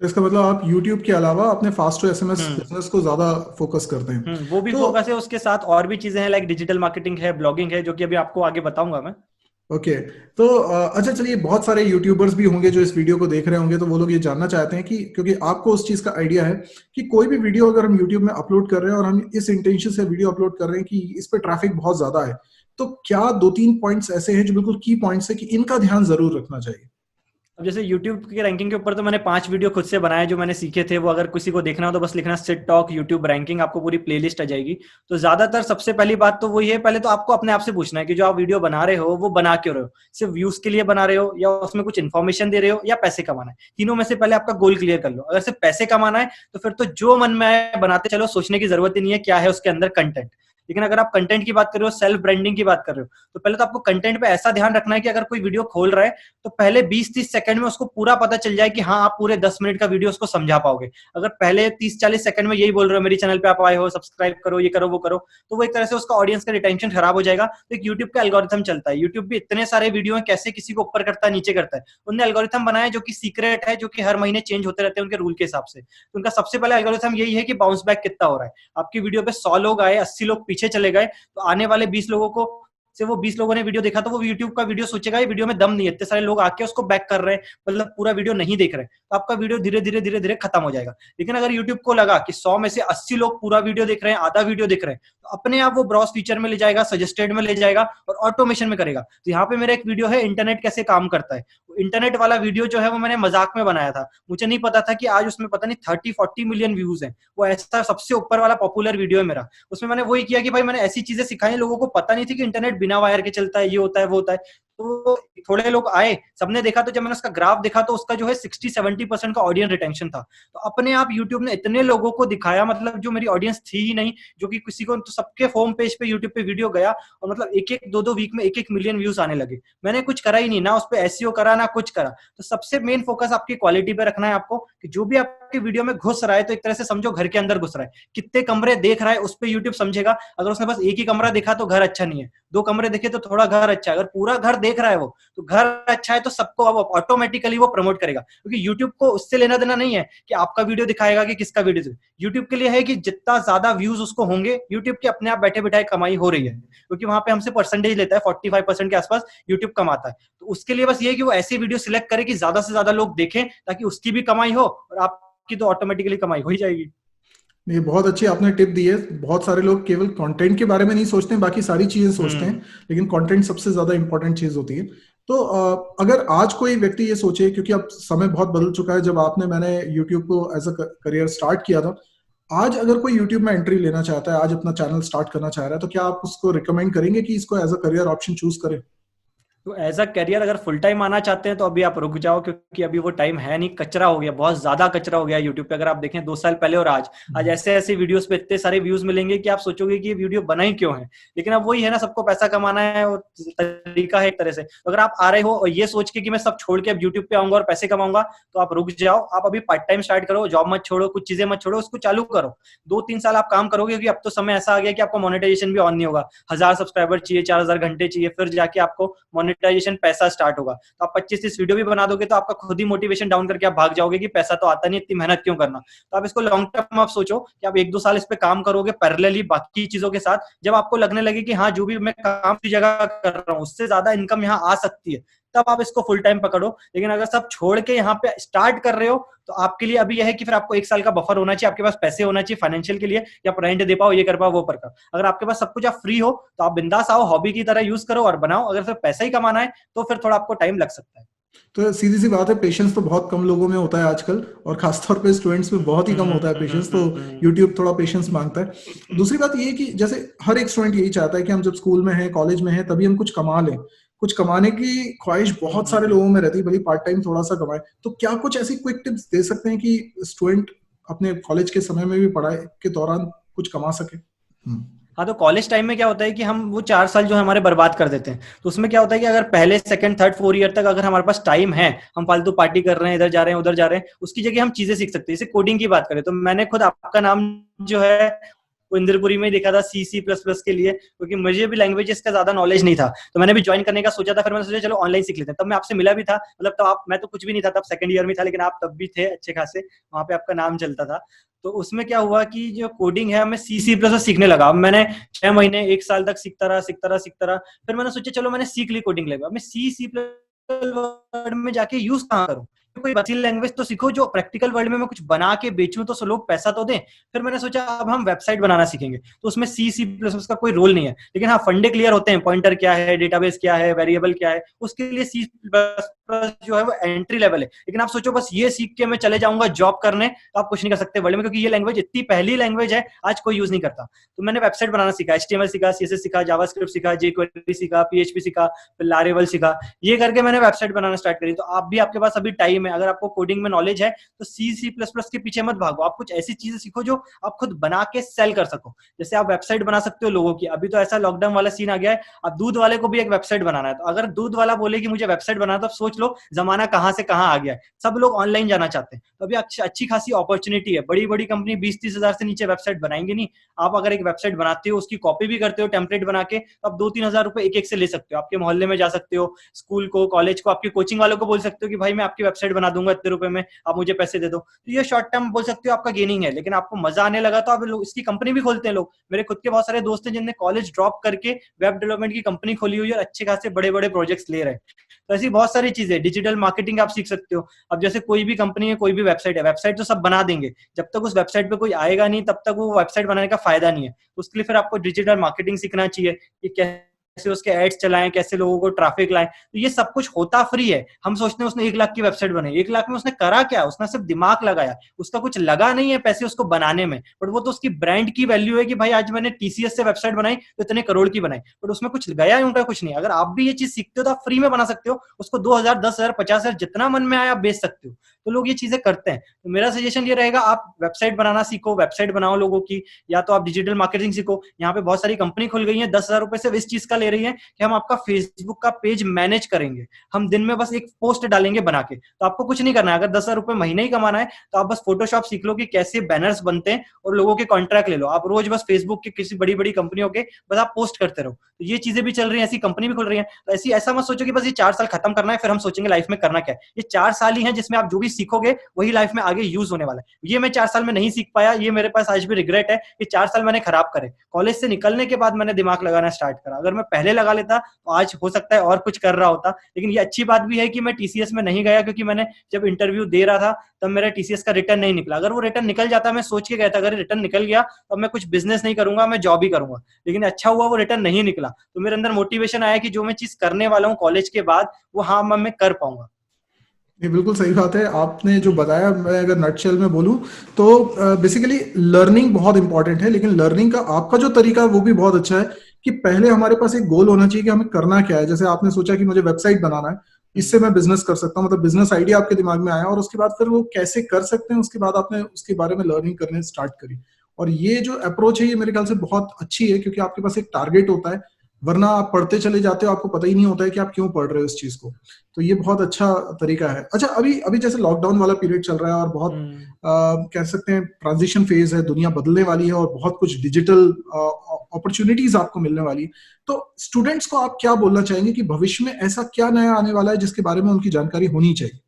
तो इसका मतलब आप यूट्यूब के अलावा अपने फास्ट टू एसएमएस हम्म। बिजनेस को ज्यादा फोकस करते हैं। वो भी तो फोकस है, उसके साथ और भी चीजें हैं लाइक डिजिटल मार्केटिंग है, ब्लॉगिंग है, जो कि अभी आपको आगे बताऊंगा मैं। ओके। तो अच्छा चलिए, बहुत सारे यूट्यूबर्स भी होंगे जो इस वीडियो को देख रहे होंगे, तो वो लोग ये जानना चाहते हैं कि क्योंकि आपको उस चीज का आइडिया है कि कोई भी वीडियो अगर हम यूट्यूब में अपलोड कर रहे हैं और हम इस इंटेंशन से वीडियो अपलोड कर रहे हैं कि इस पे ट्रैफिक बहुत ज्यादा है, तो क्या दो तीन पॉइंट्स ऐसे हैं जो बिल्कुल की पॉइंट्स है कि इनका ध्यान जरूर रखना चाहिए? अब जैसे YouTube की रैंकिंग के ऊपर तो मैंने 5 वीडियो खुद से बनाए जो मैंने सीखे थे। वो अगर किसी को देखना हो तो बस लिखना सिट टॉक YouTube रैंकिंग, आपको पूरी प्लेलिस्ट आ जाएगी। तो ज्यादातर सबसे पहली बात तो वही है, पहले तो आपको अपने आप से पूछना है कि जो आप वीडियो बना रहे हो वो बना क्यों रहे हो। सिर्फ व्यूज के लिए बना रहे हो, या उसमें कुछ इन्फॉर्मेशन दे रहे हो, या पैसे कमाना है। तीनों में से पहले आपका गोल क्लियर कर लो। अगर सिर्फ पैसे कमाना है तो फिर तो जो मन में आए बनाते चलो, सोचने की जरूरत ही नहीं है क्या है उसके अंदर कंटेंट। लेकिन अगर आप कंटेंट की बात कर रहे हो, सेल्फ ब्रांडिंग की बात कर रहे हो, तो पहले तो आपको कंटेंट पे ऐसा ध्यान रखना है कि अगर कोई वीडियो खोल रहा है तो पहले 20-30 सेकंड में उसको पूरा पता चल जाए कि हाँ आप पूरे 10 मिनट का वीडियो उसको समझा पाओगे। अगर पहले 30-40 सेकंड में यही बोल रहे हो मेरे चैनल पे आप आए हो, सब्सक्राइब करो, ये करो वो करो, तो वो एक तरह से उसका ऑडियंस का रिटेंशन खराब हो जाएगा। तो एक यूट्यूब का एल्गोरिथम चलता है, यूट्यूब भी इतने सारे वीडियो हैं, कैसे किसी को ऊपर करता है नीचे करता है, उनने एल्गोरिथम बनाया जो कि सीक्रेट है, जो कि हर महीने चेंज होते रहते हैं उनके रूल के हिसाब से। तो उनका सबसे पहला एल्गोरिथम यही है कि बाउंस बैक कितना हो रहा है। आपकी वीडियो पे 100 लोग आए, 80 लोग पीछे चले गए, तो आने वाले 20 लोगों को से वो 20 लोगों ने वीडियो देखा तो वो यूट्यूब का वीडियो सोचेगा ये वीडियो में दम नहीं है, इतने सारे लोग आके उसको बैक कर रहे हैं, मतलब पूरा वीडियो नहीं देख रहे, तो आपका वीडियो धीरे धीरे धीरे धीरे खत्म हो जाएगा। लेकिन अगर यूट्यूब को लगा कि 100 में से 80 लोग पूरा वीडियो देख रहे हैं, आधा वीडियो देख रहे हैं, तो अपने आप वो ब्रॉस फीचर में ले जाएगा, सजेस्टेड में ले जाएगा और ऑटोमेशन में करेगा। तो यहाँ पे मेरा एक वीडियो है इंटरनेट कैसे काम करता है, इंटरनेट वाला वीडियो जो है वो मैंने मजाक में बनाया था, मुझे नहीं पता था कि आज उसमें पता नहीं 30-40 मिलियन व्यूज हैं। वो ऐसा सबसे ऊपर वाला पॉपुलर वीडियो है मेरा। उसमें मैंने वही किया कि भाई मैंने ऐसी चीजें सिखाई, लोगों को पता नहीं थी कि इंटरनेट बिना वायर के चलता है, ये होता है वो होता है। तो थोड़े लोग आए, सबने देखा, तो जब मैंने उसका ग्राफ देखा तो उसका जो है 60-70% का ऑडियंस रिटेंशन था। तो अपने आप यूट्यूब ने इतने लोगों को दिखाया, मतलब जो मेरी ऑडियंस थी ही नहीं, जो कि किसी को, तो सबके होम पेज पे यूट्यूब पे वीडियो गया और मतलब एक-एक 2-2 वीक में 1-1 मिलियन व्यूज आने लगे। मैंने कुछ करा ही नहीं, ना उस पे एसईओ करा ना कुछ करा। तो सबसे मेन फोकस आपकी क्वालिटी पे रखना है आपको, कि जो भी आपकी वीडियो में घुस रहा है तो एक तरह से समझो घर के अंदर घुस रहा है। कितने कमरे देख रहा है उस पे यूट्यूब समझेगा। अगर उसने बस एक ही कमरा देखा तो घर अच्छा नहीं है, 2 कमरे देखे तो थोड़ा घर अच्छा है, अगर पूरा घर देख रहा है वो तो घर अच्छा है, तो सबको अब ऑटोमेटिकली वो प्रमोट करेगा। क्योंकि यूट्यूब को उससे लेना देना नहीं है कि आपका वीडियो दिखाएगा कि किसका वीडियो। यूट्यूब के लिए है कि जितना ज्यादा व्यूज उसको होंगे, यूट्यूब की अपने आप बैठे बैठे कमाई हो रही है, क्योंकि वहां पे हमसे परसेंटेज लेता है, 45% के आसपास यूट्यूब कमाता है। तो उसके लिए बस ये है कि वो ऐसी वीडियो सिलेक्ट करे कि ज्यादा से ज्यादा लोग देखें, ताकि उसकी भी कमाई हो और आपकी तो ऑटोमेटिकली कमाई हो ही जाएगी। ये बहुत अच्छी आपने टिप दी है। बहुत सारे लोग केवल कंटेंट के बारे में नहीं सोचते हैं, बाकी सारी चीजें सोचते हैं, लेकिन कंटेंट सबसे ज्यादा इंपॉर्टेंट चीज होती है। तो अगर आज कोई व्यक्ति ये सोचे, क्योंकि अब समय बहुत बदल चुका है, जब मैंने यूट्यूब को एज अ करियर स्टार्ट किया था, आज अगर कोई यूट्यूब में एंट्री लेना चाहता है, आज अपना चैनल स्टार्ट करना चाह रहा है, तो क्या आप उसको रिकमेंड करेंगे कि इसको as a career option choose करें? तो एज अ करियर अगर फुल टाइम आना चाहते हैं तो अभी आप रुक जाओ, क्योंकि अभी वो टाइम है नहीं, कचरा हो गया, बहुत ज्यादा कचरा हो गया यूट्यूब पे। अगर आप देखें 2 साल पहले और आज ऐसे ऐसे वीडियोस पे इतने सारे व्यूज मिलेंगे कि आप सोचोगे कि ये वीडियो बना ही क्यों है। लेकिन अब वही है ना, सबको पैसा कमाना है और तरीका है एक तरह से। तो अगर आप आ रहे हो और ये सोच के कि मैं सब छोड़ के अब यूट्यूब पे आऊंगा और पैसे कमाऊंगा, तो आप रुक जाओ। आप अभी पार्ट टाइम स्टार्ट करो, जॉब मत छोड़ो, कुछ चीजें मत छोड़ो, उसको चालू करो। 2-3 साल आप काम करोगे, क्योंकि अब तो समय ऐसा आ गया कि आपको मोनेटाइजेशन भी ऑन नहीं होगा। 1000 सब्सक्राइबर चाहिए, 4000 घंटे चाहिए, फिर जाके आपको मोनेटाइजेशन पैसा स्टार्ट होगा। तो आप 25-30 वीडियो भी बना दोगे तो आपका खुद ही मोटिवेशन डाउन करके आप भाग जाओगे कि पैसा तो आता नहीं, इतनी मेहनत क्यों करना। तो आप इसको लॉन्ग टर्म आप सोचो कि आप 1-2 साल इस पे काम करोगे पैरेलली बाकी चीजों के साथ। जब आपको लगने लगे कि हाँ जो भी मैं काम की जगह कर रहा हूँ उससे ज्यादा इनकम यहाँ आ सकती है, तब आप इसको फुल टाइम पकड़ो। लेकिन अगर सब छोड़ के यहाँ पे स्टार्ट कर रहे हो तो आपके लिए अभी यह है कि फिर आपको 1 साल का बफर होना चाहिए, आपके पास पैसे होना चाहिए फाइनेंशियल के लिए, कि आप रेंट दे पाओ, ये कर पाओ, वो कर पाओ। अगर आपके पास सब कुछ आप फ्री हो तो आप बिंदास आओ, हॉबी की तरह यूज करो और बनाओ। अगर सिर्फ पैसा ही कमाना है तो फिर थोड़ा आपको टाइम लग सकता है। तो सीधी सी बात है, पेशेंस तो बहुत कम लोगों में होता है आजकल, और खासतौर पे स्टूडेंट्स में बहुत ही कम होता है पेशेंस। तो यूट्यूब थोड़ा पेशेंस मांगता है। दूसरी बात ये है कि जैसे हर एक स्टूडेंट यही चाहता है कि हम जब स्कूल में हैं, कॉलेज में हैं, तभी हम कुछ कमा लें। कुछ कमाने की ख्वाहिश बहुत सारे लोगों में रहती है, भले पार्ट टाइम थोड़ा सा कमाए। तो क्या कुछ ऐसी क्विक टिप्स दे सकते हैं कि स्टूडेंट अपने कॉलेज के समय में भी, पढ़ाई के दौरान कुछ कमा सके? हाँ, तो कॉलेज टाइम में क्या होता है कि हम वो 4 साल जो है हमारे बर्बाद कर देते हैं। तो उसमें क्या होता है कि अगर पहले सेकंड थर्ड 4 ईयर तक अगर हमारे पास टाइम है, हम फालतू पार्टी कर रहे हैं, इधर जा रहे हैं उधर जा रहे हैं, उसकी जगह हम चीजें सीख सकते हैं। जैसे कोडिंग की बात करें तो मैंने खुद आपका नाम जो है वो इंद्रपुरी में ही देखा था C++ के लिए, क्योंकि मुझे भी लैंग्वेजेस का ज्यादा नॉलेज नहीं था। तो मैंने भी ज्वाइन करने का सोचा था, फिर मैंने सोचा चलो ऑनलाइन सीख लेते हैं। तब मैं आपसे मिला भी था, मतलब तब मैं तो कुछ भी नहीं था, तब सेकंड ईयर में था, लेकिन आप तब भी थे अच्छे खासे, वहां पे आपका नाम चलता था। तो उसमें क्या हुआ कि जो कोडिंग है मैं C++ सीखने लगा। अब मैंने 6 महीने 1 साल तक सीखता रहा। फिर मैंने सोचा चलो मैंने सीख ली कोडिंग लैंग्वेज, मैं C++ वर्ड में जाके यूज कहाँ करूँ, कोई बची लैंग्वेज तो सीखो जो प्रैक्टिकल वर्ल्ड में मैं कुछ बना के बेचूं तो लोग पैसा तो दें। फिर मैंने सोचा अब हम वेबसाइट बनाना सीखेंगे, तो उसमें C++ का कोई रोल नहीं है, लेकिन हाँ फंडे क्लियर होते हैं, पॉइंटर क्या है, डेटाबेस क्या है, वेरिएबल क्या है, उसके लिए C++ जो है वो एंट्री लेवल है। लेकिन आप सोचो बस ये सीख के मैं चले जाऊंगा जॉब करने, तो आप कुछ नहीं कर सकते वर्ल्ड में, क्योंकि ये लैंग्वेज इतनी पहली लैंग्वेज है, आज कोई यूज नहीं करता। तो मैंने वेबसाइट बनाना सीखा, HTML सीखा, CSS सीखा, जावास्क्रिप्ट सीखा, jQuery सीखा, PHP सीखा, फिर लारेवल सीखा। ये करके मैंने वेबसाइट बनाना स्टार्ट करी। तो आप भी, आपके पास अभी टाइम है, अगर आपको कोडिंग में नॉलेज है तो C++ के पीछे मत भागो, आप कुछ ऐसी चीजें सीखो जो आप खुद बना के सेल कर सको। जैसे आप वेबसाइट बना सकते हो लोगों की, अभी तो ऐसा लॉकडाउन वाला सीन आ गया है, अब दूध वाले को भी एक वेबसाइट बनाना है, तो अगर दूध वाला बोले कि मुझे वेबसाइट बनाना, तो सोच लो जमाना कहां से कहां आ गया है, सब लोग ऑनलाइन जाना चाहते हैं। तो अभी अच्छी खासी अपॉर्चुनिटी है। बड़ी बड़ी कंपनी 20-30 हजार से नीचे वेबसाइट बनाएंगे नहीं। आप अगर एक वेबसाइट बनाते हो, उसकी कॉपी भी करते हो टेम्पलेट बना के, तो आप 2-3 हजार रुपए एक एक से ले सकते हो। आपके मोहल्ले में जा सकते हो, स्कूल को, कॉलेज को, आपके कोचिंग वालों को बोल सकते हो कि भाई मैं आपकी वेबसाइट बना दूंगा इतने रुपए में, आप मुझे पैसे दे दो। तो ये शॉर्ट टर्म बोल सकते हो आपका गेनिंग है, लेकिन आपको मजा आने लगा तो आप इसकी कंपनी भी खोलते हैं लोग। मेरे खुद के बहुत सारे दोस्त हैं जिनने कॉलेज ड्रॉप करके वेब डेवलपमेंट की कंपनी खोली हुई है और अच्छे खासे बड़े बड़े प्रोजेक्ट्स ले रहे हैं। तो ऐसी बहुत सारी चीजें, डिजिटल मार्केटिंग आप सीख सकते हो। अब जैसे कोई भी कंपनी है, कोई भी वेबसाइट है, वेबसाइट तो सब बना देंगे, जब तक उस वेबसाइट पे कोई आएगा नहीं तब तक वो वेबसाइट बनाने का फायदा नहीं है। तो उसके लिए फिर आपको डिजिटल मार्केटिंग सीखना चाहिए कि कैसे उसके एड्स चलाएं, कैसे लोगों को ट्रैफिक लाएं। तो ये सब कुछ होता फ्री है। हम सोचते हैं उसने 1 लाख की वेबसाइट बनाई, 1 लाख में उसने करा क्या? उसने सिर्फ दिमाग लगाया, उसका कुछ लगा नहीं है पैसे उसको बनाने में, बट वो तो उसकी ब्रांड की वैल्यू है कि भाई आज मैंने TCS से वेबसाइट बनाई तो इतने करोड़ की बनाई, बट उसमें कुछ गया है उनका कुछ नहीं। अगर आप भी ये चीज सीखते हो तो आप फ्री में बना सकते हो, उसको 2,000, 10,000, 50,000 जितना मन में आया आप बेच सकते हो। तो लोग ये चीजें करते हैं। तो मेरा सजेशन ये रहेगा, आप वेबसाइट बनाना सीखो, वेबसाइट बनाओ लोगों की, या तो आप डिजिटल मार्केटिंग सीखो। यहाँ पे बहुत सारी कंपनी खुल गई है, 10,000 रुपए से इस चीज का ले रही है कि हम आपका फेसबुक का पेज मैनेज करेंगे, हम दिन में बस एक पोस्ट डालेंगे बना के। तो आपको कुछ नहीं करना है, अगर 10,000 रुपए महीने ही कमाना है तो आप बस फोटोशॉप सीख लो कि कैसे बैनर्स बनते हैं और लोगों के कॉन्ट्रैक्ट ले लो। आप रोज बस फेसबुक के किसी बड़ी बड़ी कंपनियों के बस आप पोस्ट करते रहो। तो ये चीजें भी चल रही है, ऐसी कंपनी भी खुल रही है। तो ऐसा मत सोचो कि बस ये 4 साल खत्म करना है फिर हम सोचेंगे लाइफ में करना क्या है। ये 4 साल ही है जिसमें आप जो भी सीखोगे वही लाइफ में आगे यूज होने वाला है। ये मैं 4 साल में नहीं सीख पाया, ये मेरे पास आज भी रिग्रेट है कि 4 साल मैंने खराब करे। कॉलेज से निकलने के बाद मैंने दिमाग लगाना स्टार्ट करा, अगर मैं पहले लगा लेता तो आज हो सकता है और कुछ कर रहा होता। लेकिन ये अच्छी बात भी है कि मैं TCS में नहीं गया, क्योंकि मैंने जब इंटरव्यू दे रहा था तब मेरा TCS का रिटर्न नहीं निकला। अगर वो रिटर्न निकल जाता, मैं सोच के गया था अगर रिटर्न निकल गया तो मैं कुछ बिजनेस नहीं करूंगा, मैं जॉब ही करूंगा। लेकिन अच्छा हुआ वो रिटर्न नहीं निकला, तो मेरे अंदर मोटिवेशन आया कि जो मैं चीज करने वाला हूँ कॉलेज के बाद, वो हाँ मैं कर पाऊंगा। ये बिल्कुल सही बात है आपने जो बताया। मैं अगर नटशेल में बोलूं तो बेसिकली लर्निंग बहुत इंपॉर्टेंट है, लेकिन लर्निंग का आपका जो तरीका है वो भी बहुत अच्छा है कि पहले हमारे पास एक गोल होना चाहिए कि हमें करना क्या है। जैसे आपने सोचा कि मुझे वेबसाइट बनाना है, इससे मैं बिजनेस कर सकता हूँ, मतलब बिजनेस आइडिया आपके दिमाग में आया और उसके बाद फिर वो कैसे कर सकते हैं उसके बाद आपने उसके बारे में लर्निंग करने स्टार्ट करी। और ये जो अप्रोच है ये मेरे ख्याल से बहुत अच्छी है, क्योंकि आपके पास एक टारगेट होता है, वरना आप पढ़ते चले जाते हो, आपको पता ही नहीं होता है कि आप क्यों पढ़ रहे हो इस चीज को। तो ये बहुत अच्छा तरीका है। अच्छा, अभी अभी जैसे लॉकडाउन वाला पीरियड चल रहा है और बहुत कह सकते हैं ट्रांजिशन फेज है, दुनिया बदलने वाली है और बहुत कुछ डिजिटल अपॉर्चुनिटीज आपको मिलने वाली है। तो स्टूडेंट्स को आप क्या बोलना चाहेंगे कि भविष्य में ऐसा क्या नया आने वाला है जिसके बारे में उनकी जानकारी होनी चाहिए?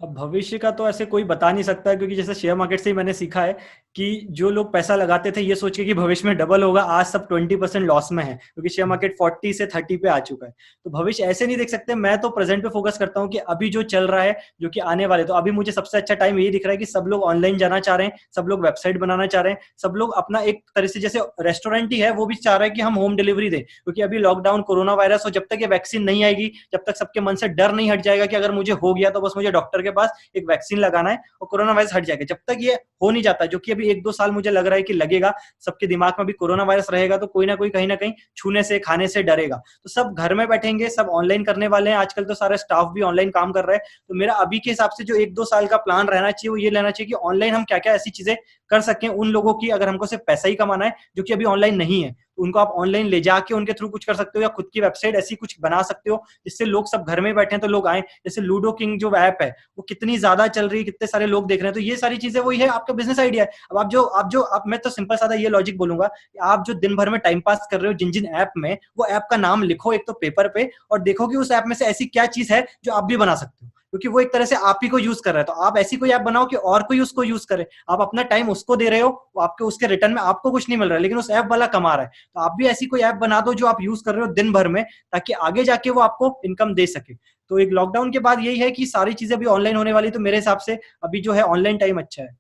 अब भविष्य का तो ऐसे कोई बता नहीं सकता है, क्योंकि जैसे शेयर मार्केट से ही मैंने सीखा है कि जो लोग पैसा लगाते थे ये सोच के कि भविष्य में डबल होगा, आज सब 20% लॉस में है, क्योंकि शेयर मार्केट 40 से 30 पे आ चुका है। तो भविष्य ऐसे नहीं देख सकते। मैं तो प्रेजेंट पे फोकस करता हूँ कि अभी जो चल रहा है, जो कि आने वाले, तो अभी मुझे सबसे अच्छा टाइम यही दिख रहा है कि सब लोग ऑनलाइन जाना चाह रहे हैं, सब लोग वेबसाइट बनाना चाह रहे हैं, सब लोग अपना एक तरह से, जैसे रेस्टोरेंट ही है वो भी चाह रहा है कि हम होम डिलीवरी दें, क्योंकि अभी लॉकडाउन, कोरोना वायरस हो, जब तक ये वैक्सीन नहीं आएगी, जब तक सबके मन से डर नहीं हट जाएगा कि अगर मुझे हो गया तो बस मुझे डॉक्टर के पास एक वैक्सीन लगाना है और कोरोना वायरस हट जाएगा, जब तक ये हो नहीं जाता, जो कि अभी 1-2 साल मुझे लग रहा है कि लगेगा, सबके दिमाग में भी कोरोना वायरस रहेगा, तो कोई ना कोई कहीं ना कहीं छूने से, खाने से डरेगा। तो सब घर में बैठेंगे, सब ऑनलाइन करने वाले हैं, आजकल तो सारे स्टाफ भी ऑनलाइन काम कर रहे हैं। तो मेरा अभी के हिसाब से जो 1-2 साल का प्लान रहना चाहिए वो ये लेना चाहिए कि ऑनलाइन हम क्या क्या ऐसी चीजें कर सकें उन लोगों की, अगर हमको सिर्फ पैसा ही कमाना है, जो कि अभी ऑनलाइन नहीं है, उनको आप ऑनलाइन ले जाके उनके थ्रू कुछ कर सकते हो, या खुद की वेबसाइट ऐसी कुछ बना सकते हो जिससे लोग सब घर में बैठे हैं तो लोग आए। जैसे लूडो किंग जो ऐप है वो कितनी ज्यादा चल रही है, कितने सारे लोग देख रहे हैं, तो ये सारी चीजें वही है आपका बिजनेस आइडिया है। अब आप मैं तो सिंपल सादा ये लॉजिक बोलूंगा कि आप जो दिन भर में टाइम पास कर रहे हो जिन जिन ऐप में, वो ऐप का नाम लिखो एक तो पेपर पे, और देखो कि उस ऐप में से ऐसी क्या चीज है जो आप भी बना सकते हो, क्योंकि वो एक तरह से आप ही को यूज कर रहा है। तो आप ऐसी कोई ऐप बनाओ कि और कोई उसको यूज करे, आप अपना टाइम उसको दे रहे हो, वो आपके उसके रिटर्न में आपको कुछ नहीं मिल रहा है, लेकिन उस ऐप वाला कमा रहा है। तो आप भी ऐसी कोई ऐप बना दो जो आप यूज कर रहे हो दिन भर में, ताकि आगे जाके वो आपको इनकम दे सके। तो एक लॉकडाउन के बाद यही है कि सारी चीजें अभी ऑनलाइन होने वाली, तो मेरे हिसाब से अभी जो है ऑनलाइन टाइम अच्छा है।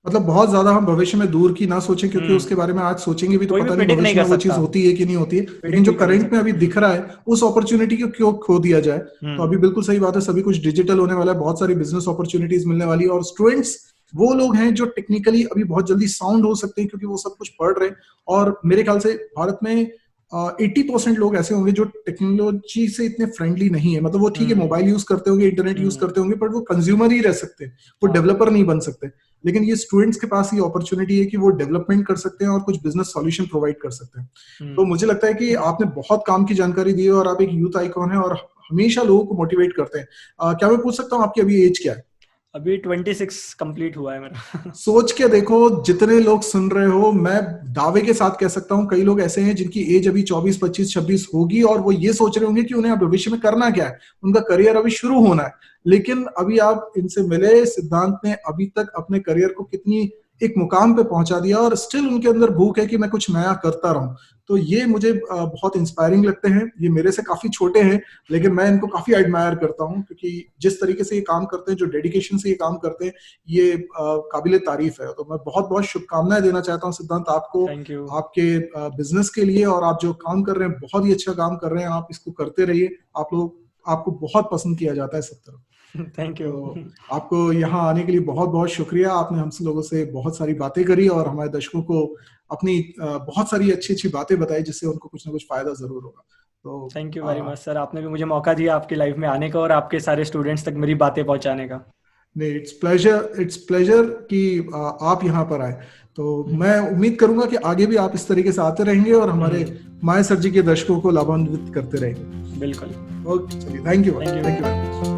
मतलब बहुत ज्यादा हम भविष्य में दूर की ना सोचें, क्योंकि हम्म। उसके बारे में आज सोचेंगे भी तो कोई भी पता नहीं प्रिडिक्ट नहीं भविष्य में कर वो चीज सकता, होती है कि नहीं होती है। लेकिन प्रिडिक्ट जो भी कर नहीं करंट में सकता। अभी दिख रहा है उस अपॉर्चुनिटी को क्यों खो दिया जाए। तो अभी हम्म। बिल्कुल सही बात है, सभी कुछ डिजिटल होने वाला है, बहुत सारी बिजनेस अपॉर्चुनिटीज मिलने वाली है, और स्टूडेंट्स वो लोग हैं जो टेक्निकली अभी बहुत जल्दी साउंड हो सकते हैं क्योंकि वो सब कुछ पढ़ रहे हैं। और मेरे ख्याल से भारत में 80% लोग ऐसे होंगे जो टेक्नोलॉजी से इतने फ्रेंडली नहीं है। मतलब वो ठीक है, हम्म। मोबाइल यूज करते होंगे, इंटरनेट यूज हम्म। करते होंगे, बट वो कंज्यूमर ही रह सकते हैं, वो हाँ। डेवलपर नहीं बन सकते। लेकिन ये स्टूडेंट्स के पास ये अपॉर्चुनिटी है कि वो डेवलपमेंट कर सकते हैं और कुछ बिजनेस सॉल्यूशन प्रोवाइड कर सकते हैं। तो हम्म। मुझे लगता है कि आपने बहुत काम की जानकारी दी है और आप एक यूथ आइकॉन है और हमेशा लोगों को मोटिवेट करते हैं। क्या मैं पूछ सकता हूँ आपकी अभी एज क्या है? अभी 26 कंप्लीट हुआ है मेरा। सोच के देखो, जितने लोग सुन रहे हो, मैं दावे के साथ कह सकता हूं कई लोग ऐसे हैं जिनकी एज अभी 24 25 26 होगी और वो ये सोच रहे होंगे कि उन्हें अब भविष्य में करना क्या है, उनका करियर अभी शुरू होना है। लेकिन अभी आप इनसे मिले, सिद्धांत ने अभी तक अपने करियर को कितनी एक मुकाम पे पहुंचा दिया और स्टिल उनके अंदर भूख है कि मैं कुछ नया करता रहूं। तो ये मुझे बहुत इंस्पायरिंग लगते हैं। ये मेरे से काफी छोटे हैं लेकिन मैं इनको काफी एडमायर करता हूं, क्योंकि जिस तरीके से ये काम करते हैं, जो डेडिकेशन से ये काम करते हैं, ये काबिले तारीफ है। तो मैं बहुत बहुत शुभकामनाएं देना चाहता हूँ सिद्धांत आपको, थैंक यू। आपके बिजनेस के लिए। और आप जो काम कर रहे हैं बहुत ही अच्छा काम कर रहे हैं, आप इसको करते रहिए। आप लोग, आपको बहुत पसंद किया जाता है सब तरफ। Thank you. तो आपको यहाँ आने के लिए बहुत बहुत शुक्रिया। आपने हमसे लोगों से बहुत सारी बातें करी और हमारे दर्शकों को अपनी बहुत सारी अच्छी अच्छी बातें बताई जिससे उनको कुछ ना कुछ फायदा जरूर होगा। तो thank you very much sir, आपने भी मुझे मौका दिया आपकी लाइफ में आने का और आपके सारे स्टूडेंट्स तक मेरी बातें पहुंचाने का। नहीं, इट्स प्लेजर कि आप यहाँ पर आए। तो मैं उम्मीद करूंगा कि आगे भी आप इस तरीके से आते रहेंगे और हमारे माया सर जी के दर्शकों को लाभान्वित करते रहेंगे। बिल्कुल। ओके, चलिए, thank you thank you. Very much.